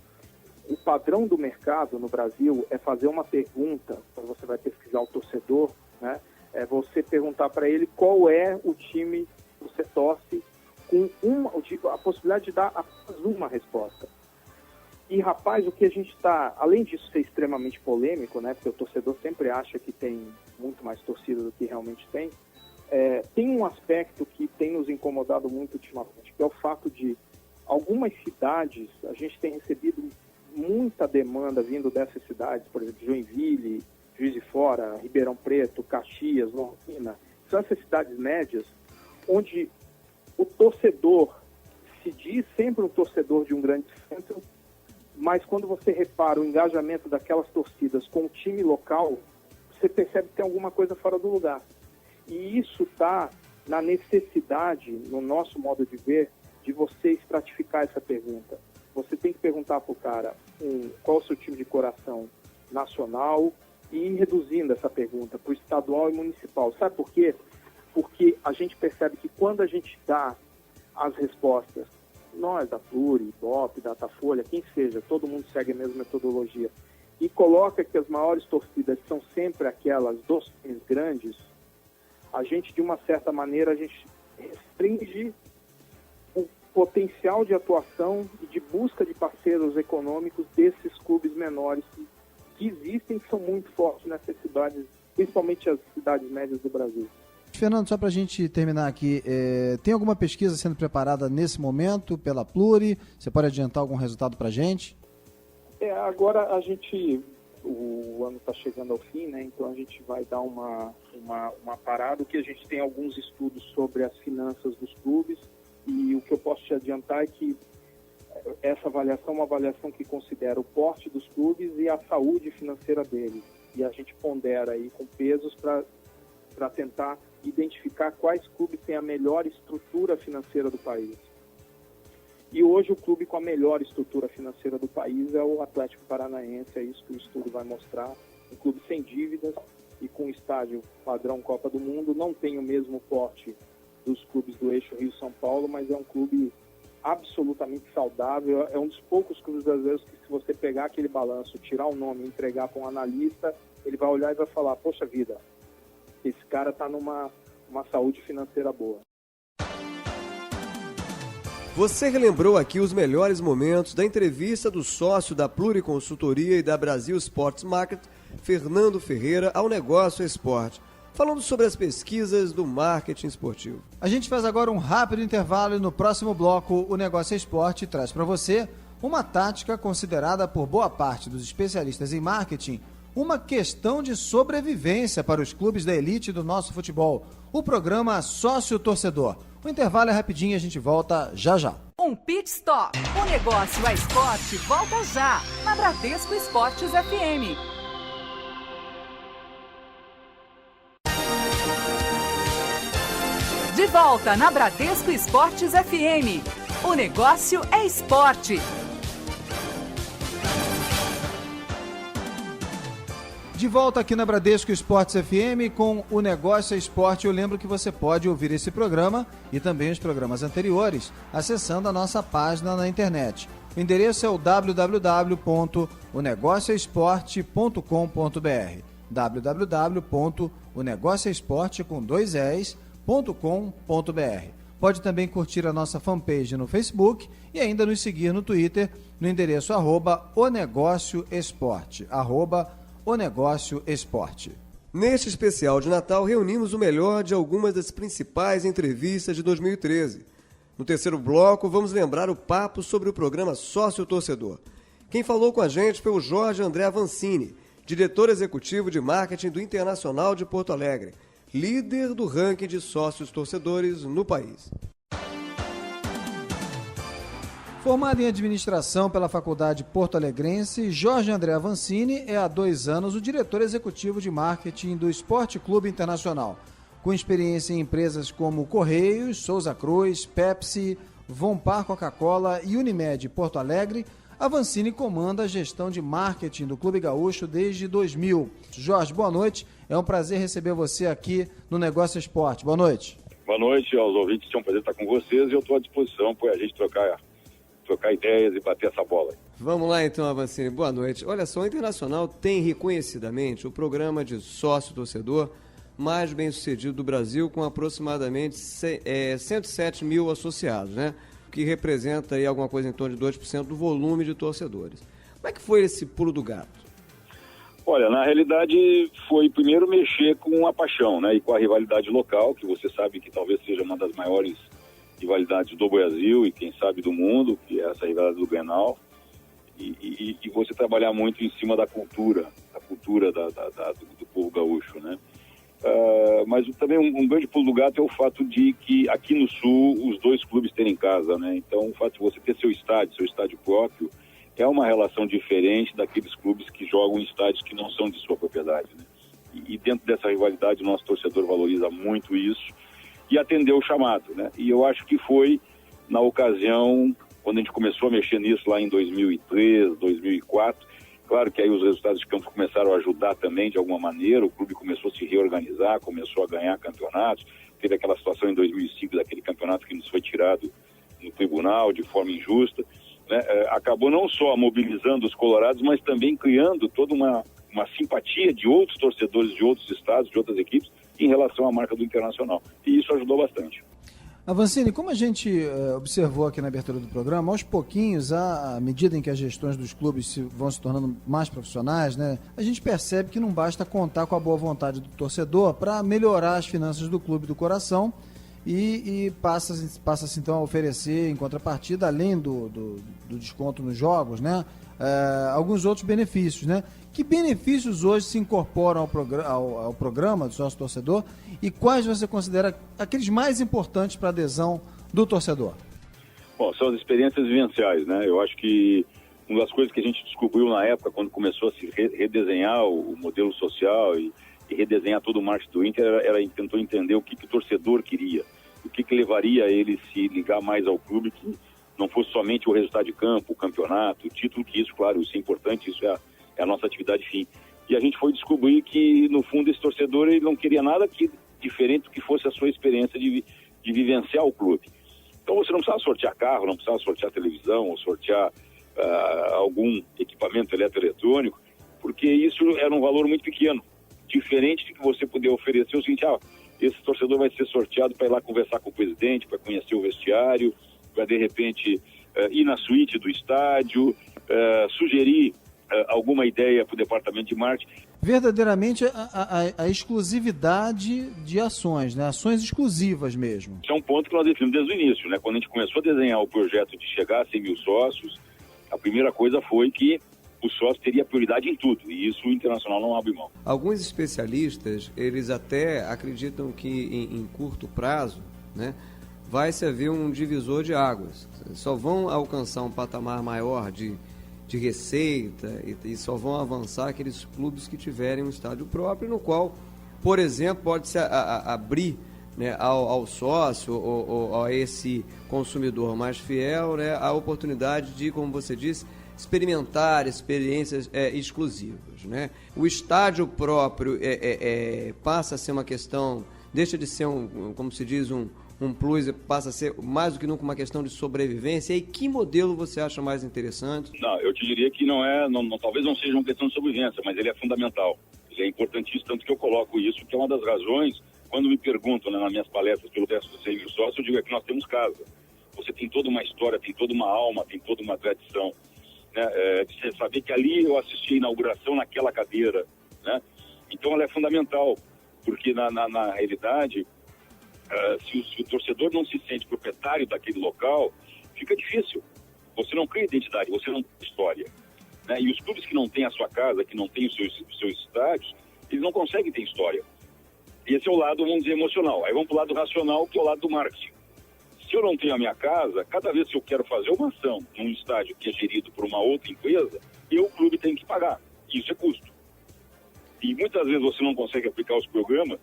o padrão do mercado no Brasil é fazer uma pergunta, quando você vai pesquisar o torcedor, né? É você perguntar para ele qual é o time que você torce, com a possibilidade de dar apenas uma resposta. E, rapaz, o que a gente está, além disso ser extremamente polêmico, né? Porque o torcedor sempre acha que tem muito mais torcida do que realmente tem, tem um aspecto que tem nos incomodado muito ultimamente, que é o fato de algumas cidades, a gente tem recebido muita demanda vindo dessas cidades, por exemplo, Joinville, Juiz de Fora, Ribeirão Preto, Caxias, Londrina. São essas cidades médias onde o torcedor se diz sempre um torcedor de um grande centro, mas quando você repara o engajamento daquelas torcidas com o time local, você percebe que tem alguma coisa fora do lugar. E isso está na necessidade, no nosso modo de ver, de você estratificar essa pergunta. Você tem que perguntar para o cara qual é o seu time de coração nacional e ir reduzindo essa pergunta para o estadual e municipal. Sabe por quê? Porque a gente percebe que quando a gente dá as respostas, nós da Pluri, Ibope, Datafolha, quem seja, todo mundo segue a mesma metodologia, e coloca que as maiores torcidas são sempre aquelas dos times grandes, a gente, de uma certa maneira, a gente restringe o potencial de atuação e de busca de parceiros econômicos desses clubes menores que existem, que são muito fortes nessas cidades, principalmente as cidades médias do Brasil. Fernando, só para a gente terminar aqui, tem alguma pesquisa sendo preparada nesse momento pela Pluri? Você pode adiantar algum resultado para a gente? Agora o ano está chegando ao fim, né? Então a gente vai dar uma parada, que a gente tem alguns estudos sobre as finanças dos clubes, e o que eu posso te adiantar é que essa avaliação é uma avaliação que considera o porte dos clubes e a saúde financeira deles, e a gente pondera aí com pesos para tentar identificar quais clubes têm a melhor estrutura financeira do país. E hoje o clube com a melhor estrutura financeira do país é o Atlético Paranaense, é isso que o estudo vai mostrar. Um clube sem dívidas e com estádio padrão Copa do Mundo, não tem o mesmo porte dos clubes do eixo Rio-São Paulo, mas é um clube absolutamente saudável. É um dos poucos clubes brasileiros que, se você pegar aquele balanço, tirar o nome e entregar para um analista, ele vai olhar e vai falar: poxa vida, esse cara está numa saúde financeira boa. Você relembrou aqui os melhores momentos da entrevista do sócio da Pluriconsultoria e da Brasil Sports Market, Fernando Ferreira, ao Negócio Esporte, falando sobre as pesquisas do marketing esportivo. A gente faz agora um rápido intervalo e no próximo bloco o Negócio Esporte traz para você uma tática considerada por boa parte dos especialistas em marketing uma questão de sobrevivência para os clubes da elite do nosso futebol, o programa Sócio Torcedor. O intervalo é rapidinho e a gente volta já já. Um pit stop. O Negócio é Esporte volta já, na Bradesco Esportes FM. De volta na Bradesco Esportes FM. O Negócio é Esporte. De volta aqui na Bradesco Esportes FM com o Negócio é Esporte. Eu lembro que você pode ouvir esse programa e também os programas anteriores acessando a nossa página na internet. O endereço é o www.onegocioesporte.com.br www.onegocioesporte.com.br. Pode também curtir a nossa fanpage no Facebook e ainda nos seguir no Twitter no endereço @onegocioesporte, O Negócio Esporte. Neste especial de Natal, reunimos o melhor de algumas das principais entrevistas de 2013. No terceiro bloco, vamos lembrar o papo sobre o programa Sócio Torcedor. Quem falou com a gente foi o Jorge André Avancini, diretor executivo de marketing do Internacional de Porto Alegre, líder do ranking de sócios torcedores no país. Formado em administração pela Faculdade Porto Alegrense, Jorge André Avancini é há 2 anos o diretor executivo de marketing do Esporte Clube Internacional. Com experiência em empresas como Correios, Souza Cruz, Pepsi, Vompar Coca-Cola e Unimed Porto Alegre, Avancini comanda a gestão de marketing do Clube Gaúcho desde 2000. Jorge, boa noite. É um prazer receber você aqui no Negócio Esporte. Boa noite. Boa noite aos ouvintes. É um prazer estar com vocês e eu estou à disposição para a gente trocar ideias e bater essa bola. Vamos lá então, Avancini. Boa noite. Olha só, o Internacional tem reconhecidamente o programa de sócio-torcedor mais bem sucedido do Brasil, com aproximadamente 107 mil associados, né? O que representa aí alguma coisa em torno de 2% do volume de torcedores. Como é que foi esse pulo do gato? Olha, na realidade foi primeiro mexer com a paixão, né? E com a rivalidade local, que você sabe que talvez seja uma das maiores rivalidades do Brasil e quem sabe do mundo, que é essa rivalidade do Grenal. e você trabalhar muito em cima da cultura do povo gaúcho, né? Mas também um grande pulo do gato é o fato de que aqui no Sul os dois clubes terem casa, né? Então o fato de você ter seu estádio próprio, é uma relação diferente daqueles clubes que jogam em estádios que não são de sua propriedade, né? E dentro dessa rivalidade o nosso torcedor valoriza muito isso e atendeu o chamado, né? E eu acho que foi na ocasião, quando a gente começou a mexer nisso lá em 2003, 2004, claro que aí os resultados de campo começaram a ajudar também de alguma maneira, o clube começou a se reorganizar, começou a ganhar campeonatos, teve aquela situação em 2005 daquele campeonato que nos foi tirado no tribunal de forma injusta, né? Acabou não só mobilizando os colorados, mas também criando toda uma simpatia de outros torcedores de outros estados, de outras equipes, em relação à marca do Internacional. E isso ajudou bastante. Avancini, como a gente observou aqui na abertura do programa, aos pouquinhos, à medida em que as gestões dos clubes vão se tornando mais profissionais, né, a gente percebe que não basta contar com a boa vontade do torcedor para melhorar as finanças do clube do coração e passa-se então a oferecer, em contrapartida, além do desconto nos jogos, né, alguns outros benefícios, né? Que benefícios hoje se incorporam ao programa do sócio torcedor e quais você considera aqueles mais importantes para a adesão do torcedor? Bom, são as experiências vivenciais, né? Eu acho que uma das coisas que a gente descobriu na época, quando começou a se redesenhar o modelo social e redesenhar todo o marketing do Inter, tentou entender o que o torcedor queria, o que levaria ele se ligar mais ao clube, que não fosse somente o resultado de campo, o campeonato, o título, que isso, claro, isso é importante, isso é a nossa atividade fim. E a gente foi descobrir que, no fundo, esse torcedor ele não queria nada diferente do que fosse a sua experiência de vivenciar o clube. Então você não precisava sortear carro, não precisava sortear televisão, ou sortear algum equipamento eletroeletrônico, porque isso era um valor muito pequeno, diferente de que você poder oferecer o seguinte: esse torcedor vai ser sorteado para ir lá conversar com o presidente, para conhecer o vestiário, para de repente ir na suíte do estádio, sugerir alguma ideia para o departamento de marketing. Verdadeiramente a exclusividade de ações, né? Ações exclusivas mesmo. Isso é um ponto que nós definimos desde o início, né? Quando a gente começou a desenhar o projeto de chegar a 100 mil sócios, a primeira coisa foi que o sócio teria prioridade em tudo, e isso o Internacional não abre mão. Alguns especialistas, eles até acreditam que em curto prazo, né, vai se haver um divisor de águas. Só vão alcançar um patamar maior de receita e só vão avançar aqueles clubes que tiverem um estádio próprio, no qual, por exemplo, pode-se abrir, né, ao sócio ou a esse consumidor mais fiel, né, a oportunidade de, como você disse, experimentar experiências exclusivas, né? O estádio próprio passa a ser uma questão, deixa de ser como se diz, um plus, passa a ser mais do que nunca uma questão de sobrevivência. E que modelo você acha mais interessante? Não, eu te diria que talvez não seja uma questão de sobrevivência, mas ele é fundamental. Ele é importantíssimo, tanto que eu coloco isso, que é uma das razões, quando me perguntam, né, nas minhas palestras pelo resto dos 100 mil sócios, eu digo que nós temos casa. Você tem toda uma história, tem toda uma alma, tem toda uma tradição, né? De você saber que ali eu assisti a inauguração naquela cadeira, né? Então ela é fundamental, porque na realidade, se o torcedor não se sente proprietário daquele local, fica difícil. Você não cria identidade, você não tem história, né? E os clubes que não têm a sua casa, que não têm os seus estádios, eles não conseguem ter história. E esse é o lado, vamos dizer, emocional. Aí vamos para o lado racional, que é o lado do marketing. Se eu não tenho a minha casa, cada vez que eu quero fazer uma ação num estádio que é gerido por uma outra empresa, o clube tem que pagar. Isso é custo. E muitas vezes você não consegue aplicar os programas,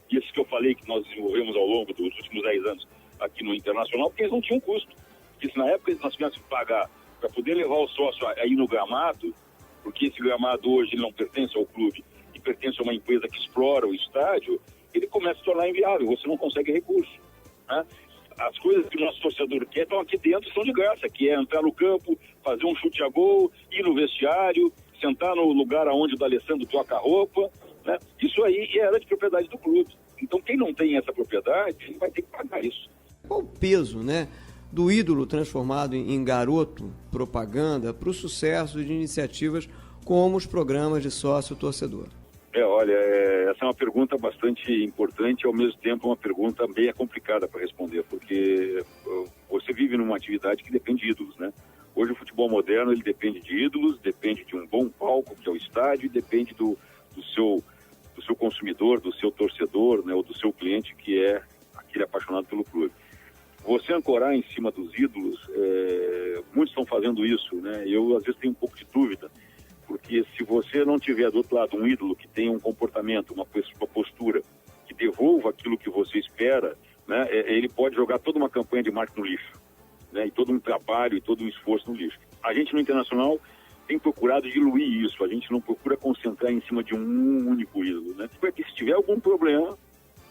e esses que eu falei que nós desenvolvemos ao longo dos últimos 10 anos aqui no Internacional, porque eles não tinham custo. Porque se na época nós tivéssemos que pagar para poder levar o sócio a ir no gramado, porque esse gramado hoje ele não pertence ao clube e pertence a uma empresa que explora o estádio, ele começa a se tornar inviável, você não consegue recurso, né? As coisas que o nosso torcedor quer estão aqui dentro e são de graça, que é entrar no campo, fazer um chute a gol, ir no vestiário, sentar no lugar onde o D'Alessandro troca a roupa, né? Isso aí era de propriedade do clube. Então quem não tem essa propriedade, ele vai ter que pagar isso. Qual o peso, né, do ídolo transformado em garoto propaganda para o sucesso de iniciativas como os programas de sócio-torcedor? Olha, essa é uma pergunta bastante importante e, ao mesmo tempo, uma pergunta bem complicada para responder, porque você vive numa atividade que depende de ídolos, né? Hoje o futebol moderno, ele depende de ídolos, depende de um bom palco, que é o estádio, e depende do seu consumidor, do seu torcedor, né, ou do seu cliente, que é aquele apaixonado pelo clube. Você ancorar em cima dos ídolos, muitos estão fazendo isso, né? Eu às vezes tenho um pouco de dúvida, porque se você não tiver do outro lado um ídolo que tenha um comportamento, uma postura que devolva aquilo que você espera, né, ele pode jogar toda uma campanha de marketing no lixo, né, e todo um trabalho e todo um esforço no lixo. A gente no Internacional tem procurado diluir isso, a gente não procura concentrar em cima de um único ídolo, né? Porque se tiver algum problema,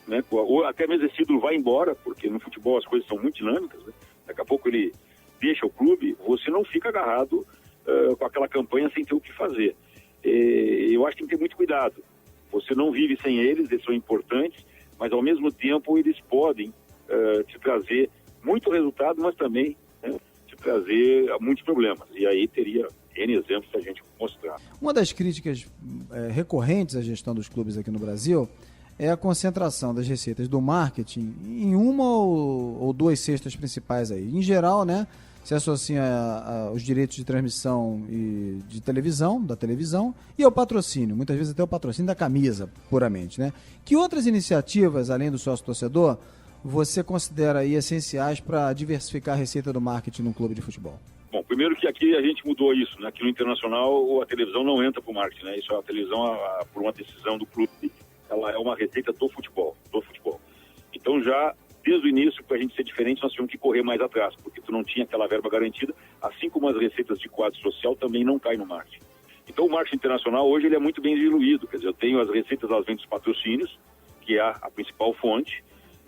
né, ou até mesmo esse ídolo vai embora, porque no futebol as coisas são muito dinâmicas, né? Daqui a pouco ele deixa o clube, você não fica agarrado com aquela campanha sem ter o que fazer. Eu acho que tem que ter muito cuidado. Você não vive sem eles são importantes, mas ao mesmo tempo eles podem te trazer muito resultado, mas também, né, te trazer muitos problemas. E aí teria N exemplos para a gente mostrar. Uma das críticas recorrentes à gestão dos clubes aqui no Brasil é a concentração das receitas do marketing em uma ou duas cestas principais aí. Em geral, né, se associa aos direitos de transmissão e de televisão, da televisão, e ao patrocínio, muitas vezes até o patrocínio da camisa, puramente, né? Que outras iniciativas, além do sócio-torcedor, você considera aí essenciais para diversificar a receita do marketing num clube de futebol? Bom, primeiro que aqui a gente mudou isso, né? Aqui no Internacional a televisão não entra para o marketing, né? Isso é a televisão, por uma decisão do clube, ela é uma receita do futebol. Então já, desde o início, para a gente ser diferente, nós tínhamos que correr mais atrás, porque tu não tinha aquela verba garantida, assim como as receitas de quadro social também não caem no marketing. Então o marketing internacional hoje ele é muito bem diluído, quer dizer, eu tenho as receitas das vendas dos patrocínios, que é a principal fonte,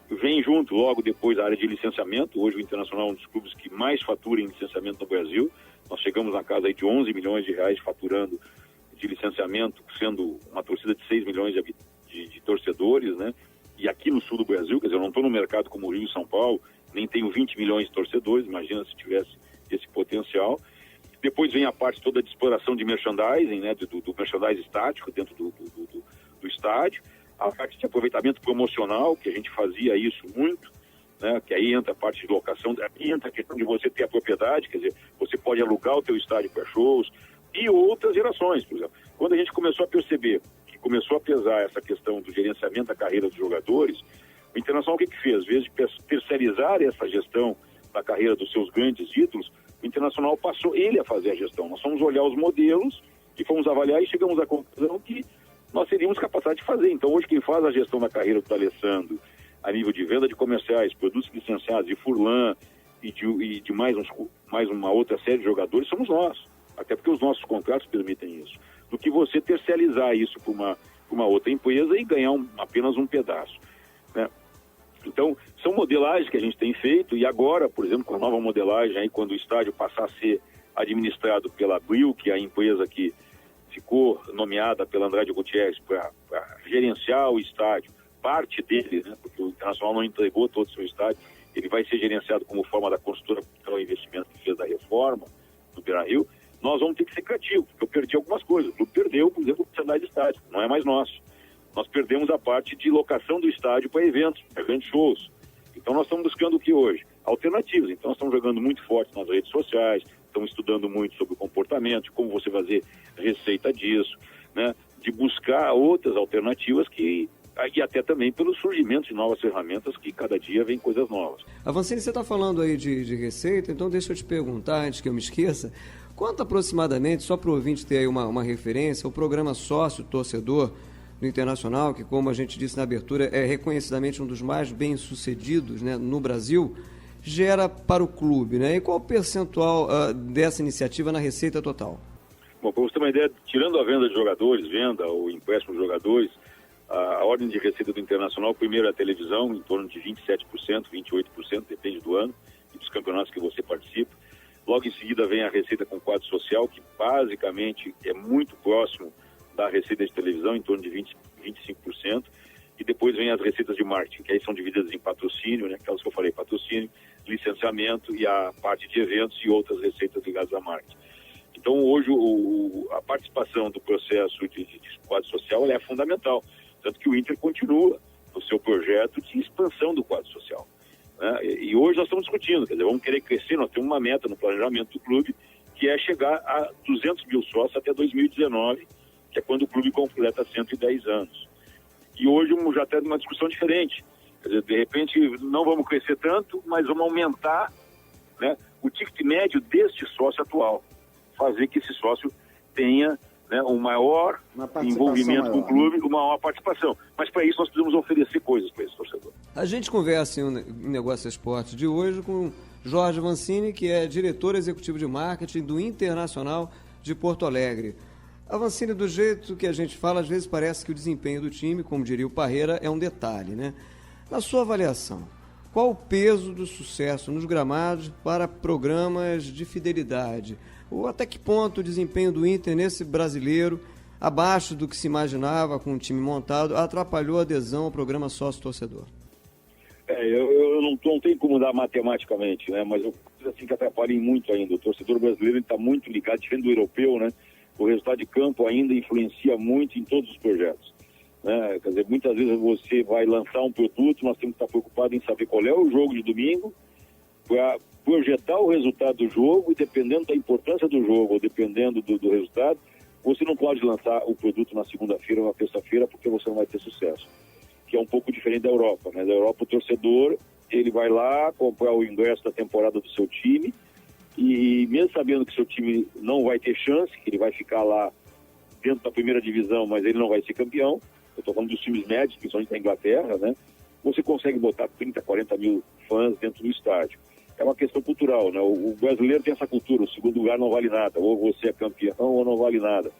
vem junto logo depois a área de licenciamento. Hoje o Internacional é um dos clubes que mais fatura em licenciamento no Brasil, nós chegamos na casa aí de 11 milhões de reais faturando de licenciamento, sendo uma torcida de 6 milhões de torcedores, né? E aqui no sul do Brasil, quer dizer, eu não estou no mercado como o Rio e São Paulo, nem tenho 20 milhões de torcedores, imagina se tivesse esse potencial. Depois vem a parte toda de exploração de merchandising, né, do merchandising estático dentro do estádio, a parte de aproveitamento promocional, que a gente fazia isso muito, né, que aí entra a parte de locação, aí entra a questão de você ter a propriedade, quer dizer, você pode alugar o teu estádio para shows e outras gerações, por exemplo. Quando a gente começou a perceber que começou a pesar essa questão do gerenciamento da carreira dos jogadores, o Internacional o que fez? Às vezes de terceirizar essa gestão da carreira dos seus grandes ídolos, o Internacional passou ele a fazer a gestão. Nós fomos olhar os modelos e fomos avaliar e chegamos à conclusão que nós teríamos capacidade de fazer. Então hoje quem faz a gestão da carreira do D'Alessandro, a nível de venda de comerciais, produtos licenciados, de Furlan e de mais uma outra série de jogadores, somos nós. Até porque os nossos contratos permitem isso. Do que você terceirizar isso para uma outra empresa e ganhar apenas um pedaço, né? Então, são modelagens que a gente tem feito e agora, por exemplo, com a nova modelagem, aí, quando o estádio passar a ser administrado pela Abril, que é a empresa que ficou nomeada pela Andrade Gutierrez para gerenciar o estádio, parte dele, né, porque o Internacional não entregou todo o seu estádio, ele vai ser gerenciado como forma da construtora pelo investimento que fez da reforma do Beira-Rio. Nós vamos ter que ser criativos, porque eu perdi algumas coisas. O clube perdeu, por exemplo, o merchandising de estádio, não é mais nosso. Nós perdemos a parte de locação do estádio para eventos, para grandes shows. Então nós estamos buscando o que hoje? Alternativas. Então nós estamos jogando muito forte nas redes sociais, estamos estudando muito sobre o comportamento, de como você fazer receita disso, né? De buscar outras alternativas e até também pelo surgimento de novas ferramentas, que cada dia vem coisas novas. Avancini, você está falando aí de receita, então deixa eu te perguntar, antes que eu me esqueça, quanto aproximadamente, só para o ouvinte ter aí uma referência, o programa sócio-torcedor do Internacional, que como a gente disse na abertura, é reconhecidamente um dos mais bem-sucedidos, né, no Brasil, gera para o clube, né? E qual o percentual dessa iniciativa na receita total? Bom, para você ter uma ideia, tirando a venda de jogadores, venda ou empréstimo de jogadores, a ordem de receita do Internacional, primeiro é a televisão, em torno de 27%, 28%, depende do ano e dos campeonatos que você participa. Logo em seguida vem a receita com quadro social, que basicamente é muito próximo da receita de televisão, em torno de 25%. E depois vem as receitas de marketing, que aí são divididas em patrocínio, né, aquelas que eu falei, patrocínio, licenciamento e a parte de eventos e outras receitas ligadas a marketing. Então hoje a participação do processo de quadro social ela é fundamental. Tanto que o Inter continua no seu projeto de expansão do quadro social, né? E hoje nós estamos discutindo, quer dizer, vamos querer crescer, nós temos uma meta no planejamento do clube, que é chegar a 200 mil sócios até 2019, que é quando o clube completa 110 anos. E hoje já está uma discussão diferente. Quer dizer, de repente, não vamos crescer tanto, mas vamos aumentar, né, o ticket médio deste sócio atual. Fazer que esse sócio tenha, né, um maior envolvimento com o clube, uma maior participação. Mas para isso nós precisamos oferecer coisas para esse torcedor. A gente conversa em Negócio Esporte de hoje com Jorge Avancini, que é diretor executivo de marketing do Internacional de Porto Alegre. Avancini, do jeito que a gente fala, às vezes parece que o desempenho do time, como diria o Parreira, é um detalhe, né? Na sua avaliação, qual o peso do sucesso nos gramados para programas de fidelidade? Ou até que ponto o desempenho do Inter nesse brasileiro, abaixo do que se imaginava com o time montado, atrapalhou a adesão ao programa sócio-torcedor? Eu não tenho como dar matematicamente, né? Mas eu assim que atrapalhem muito ainda. O torcedor brasileiro está muito ligado, diferente do europeu, né? O resultado de campo ainda influencia muito em todos os projetos, né? Quer dizer, muitas vezes você vai lançar um produto, nós temos que estar preocupados em saber qual é o jogo de domingo, para projetar o resultado do jogo, e dependendo da importância do jogo, ou dependendo do resultado, você não pode lançar o produto na segunda-feira ou na terça-feira, porque você não vai ter sucesso. Que é um pouco diferente da Europa, né? Da Europa, o torcedor, ele vai lá comprar o ingresso da temporada do seu time, e mesmo sabendo que seu time não vai ter chance, que ele vai ficar lá dentro da primeira divisão, mas ele não vai ser campeão, eu estou falando dos times médios, principalmente da Inglaterra, né? Você consegue botar 30, 40 mil fãs dentro do estádio. É uma questão cultural, né? O brasileiro tem essa cultura, o segundo lugar não vale nada, ou você é campeão ou não vale nada,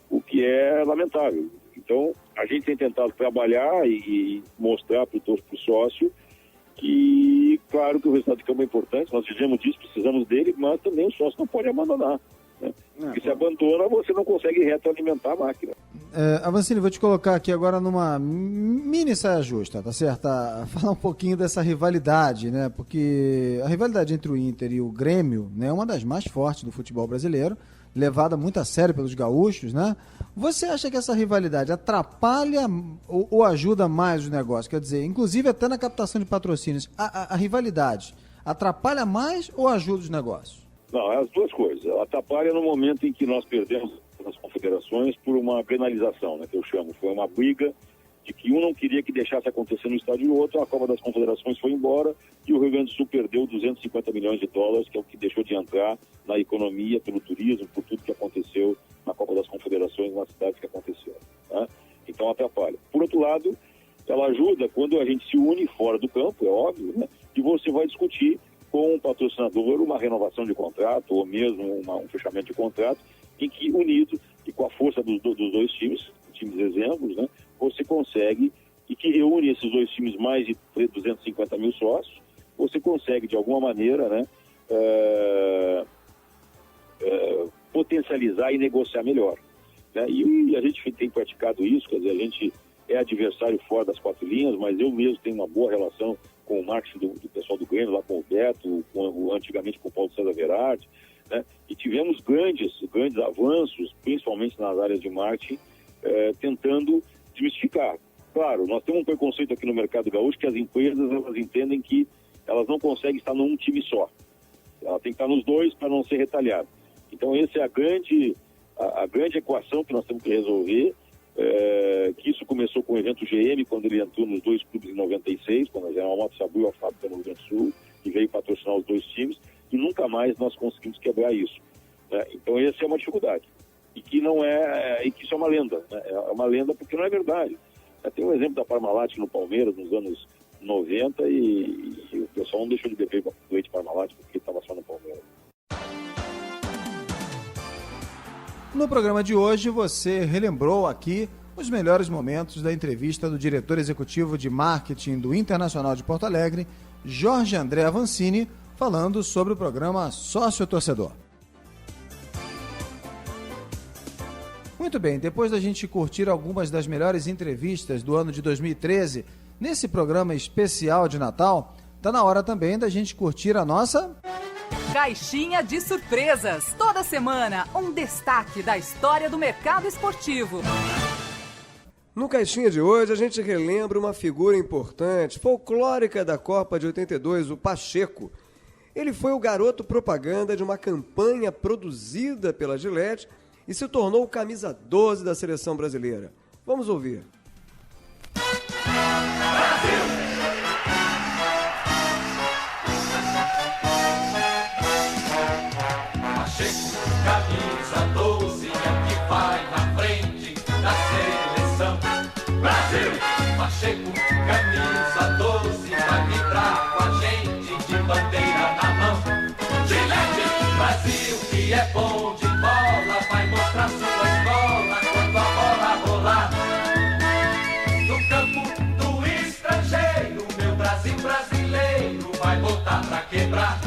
o que é lamentável. Então, a gente tem tentado trabalhar e mostrar para o sócio que, claro que o resultado de campo é importante, nós dizemos disso, precisamos dele, mas também o sócio não pode abandonar, né? Porque se abandona, você não consegue retroalimentar a máquina. Avancini, vou te colocar aqui agora numa mini saia justa, tá certo? Falar um pouquinho dessa rivalidade, né? Porque a rivalidade entre o Inter e o Grêmio, né, é uma das mais fortes do futebol brasileiro, levada muito a sério pelos gaúchos, né? Você acha que essa rivalidade atrapalha ou ajuda mais o negócio? Quer dizer, inclusive até na captação de patrocínios, a rivalidade atrapalha mais ou ajuda os negócios? Não, é as duas coisas. Ela atrapalha no momento em que nós perdemos as confederações por uma penalização, né, que eu chamo. Foi uma briga de que um não queria que deixasse acontecer no estádio e o outro, a Copa das Confederações foi embora e o Rio Grande do Sul perdeu 250 milhões de dólares, que é o que deixou de entrar na economia, pelo turismo, por tudo que aconteceu na Copa das Confederações, nas cidades que aconteceu, né? Então atrapalha. Por outro lado, ela ajuda quando a gente se une fora do campo, é óbvio, né? E você vai discutir com um patrocinador uma renovação de contrato ou mesmo um fechamento de contrato, em que unido e com a força dos dois times exemplos, né, você consegue, e que reúne esses dois times mais de 250 mil sócios, você consegue de alguma maneira, né, potencializar e negociar melhor, né? E a gente tem praticado isso, quer dizer, a gente é adversário fora das 4 linhas, mas eu mesmo tenho uma boa relação com o marketing do pessoal do Grêmio, lá com o Beto, antigamente com o Paulo César Verardi, né? E tivemos grandes avanços, principalmente nas áreas de marketing, tentando desmistificar. Claro, nós temos um preconceito aqui no mercado gaúcho que as empresas, elas entendem que elas não conseguem estar num time só. Ela tem que estar nos dois para não ser retalhada. Então essa é a grande equação que nós temos que resolver, que isso começou com o evento GM, quando ele entrou nos dois clubes em 96, quando a General Motors abriu a fábrica no Rio Grande do Sul e veio patrocinar os dois times, e nunca mais nós conseguimos quebrar isso, né? Então essa é uma dificuldade, e que não e que isso é uma lenda, né? É uma lenda porque não é verdade. Tem um exemplo da Parmalat no Palmeiras nos anos 90 e o pessoal não deixou de beber leite Parmalat porque estava só no Palmeiras. No programa de hoje, você relembrou aqui os melhores momentos da entrevista do diretor executivo de marketing do Internacional de Porto Alegre, Jorge André Avancini, falando sobre o programa Sócio Torcedor. Muito bem, depois da gente curtir algumas das melhores entrevistas do ano de 2013, nesse programa especial de Natal, tá na hora também da gente curtir a nossa... Caixinha de Surpresas. Toda semana, um destaque da história do mercado esportivo. No Caixinha de hoje, a gente relembra uma figura importante, folclórica da Copa de 82, o Pacheco. Ele foi o garoto propaganda de uma campanha produzida pela Gillette e se tornou o camisa 12 da seleção brasileira. Vamos ouvir. Pacheco, camisa 12, é que vai na frente da seleção. Brasil! Pacheco, camisa 12, vai vibrar com a gente de bandeira na mão. Gillette, Brasil, que é bom de bola, vai mostrar sua escola quando a bola rolar. No campo do estrangeiro, meu Brasil brasileiro vai botar pra quebrar.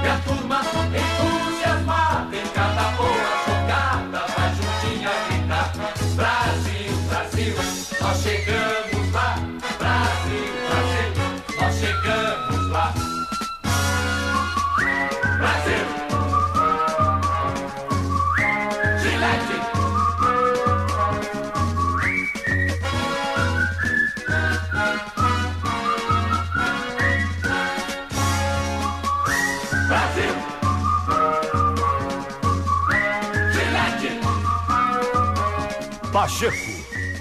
E a turma entusiasmada em cada boa jogada vai juntinha gritar: Brasil, Brasil, nós chegamos lá. Brasil, Brasil, nós chegamos lá. Brasil, Gillette. Brasil, Gillette. Pacheco,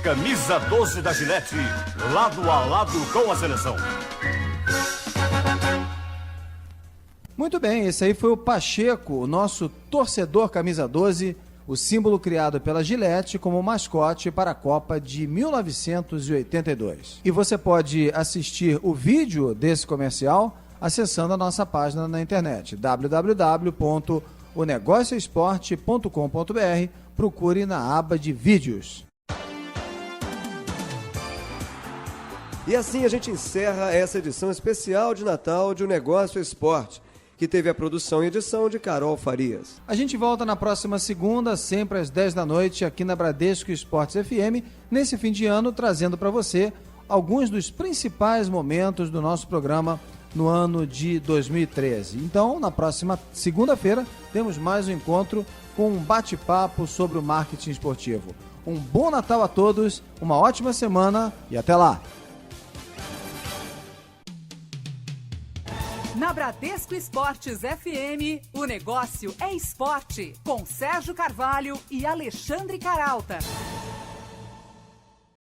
camisa 12 da Gillette, lado a lado com a seleção. Muito bem, esse aí foi o Pacheco, o nosso torcedor camisa 12, o símbolo criado pela Gillette como mascote para a Copa de 1982. E você pode assistir o vídeo desse comercial acessando a nossa página na internet, www.onegocioesporte.com.br. Procure na aba de vídeos. E assim a gente encerra essa edição especial de Natal de O Negócio Esporte, que teve a produção e edição de Carol Farias. A gente volta na próxima segunda, sempre às 10 da noite, aqui na Bradesco Esportes FM, nesse fim de ano, trazendo para você alguns dos principais momentos do nosso programa no ano de 2013. Então, na próxima segunda-feira, temos mais um encontro com um bate-papo sobre o marketing esportivo. Um bom Natal a todos, uma ótima semana e até lá! Na Bradesco Esportes FM, o negócio é esporte, com Sérgio Carvalho e Alexandre Caralta.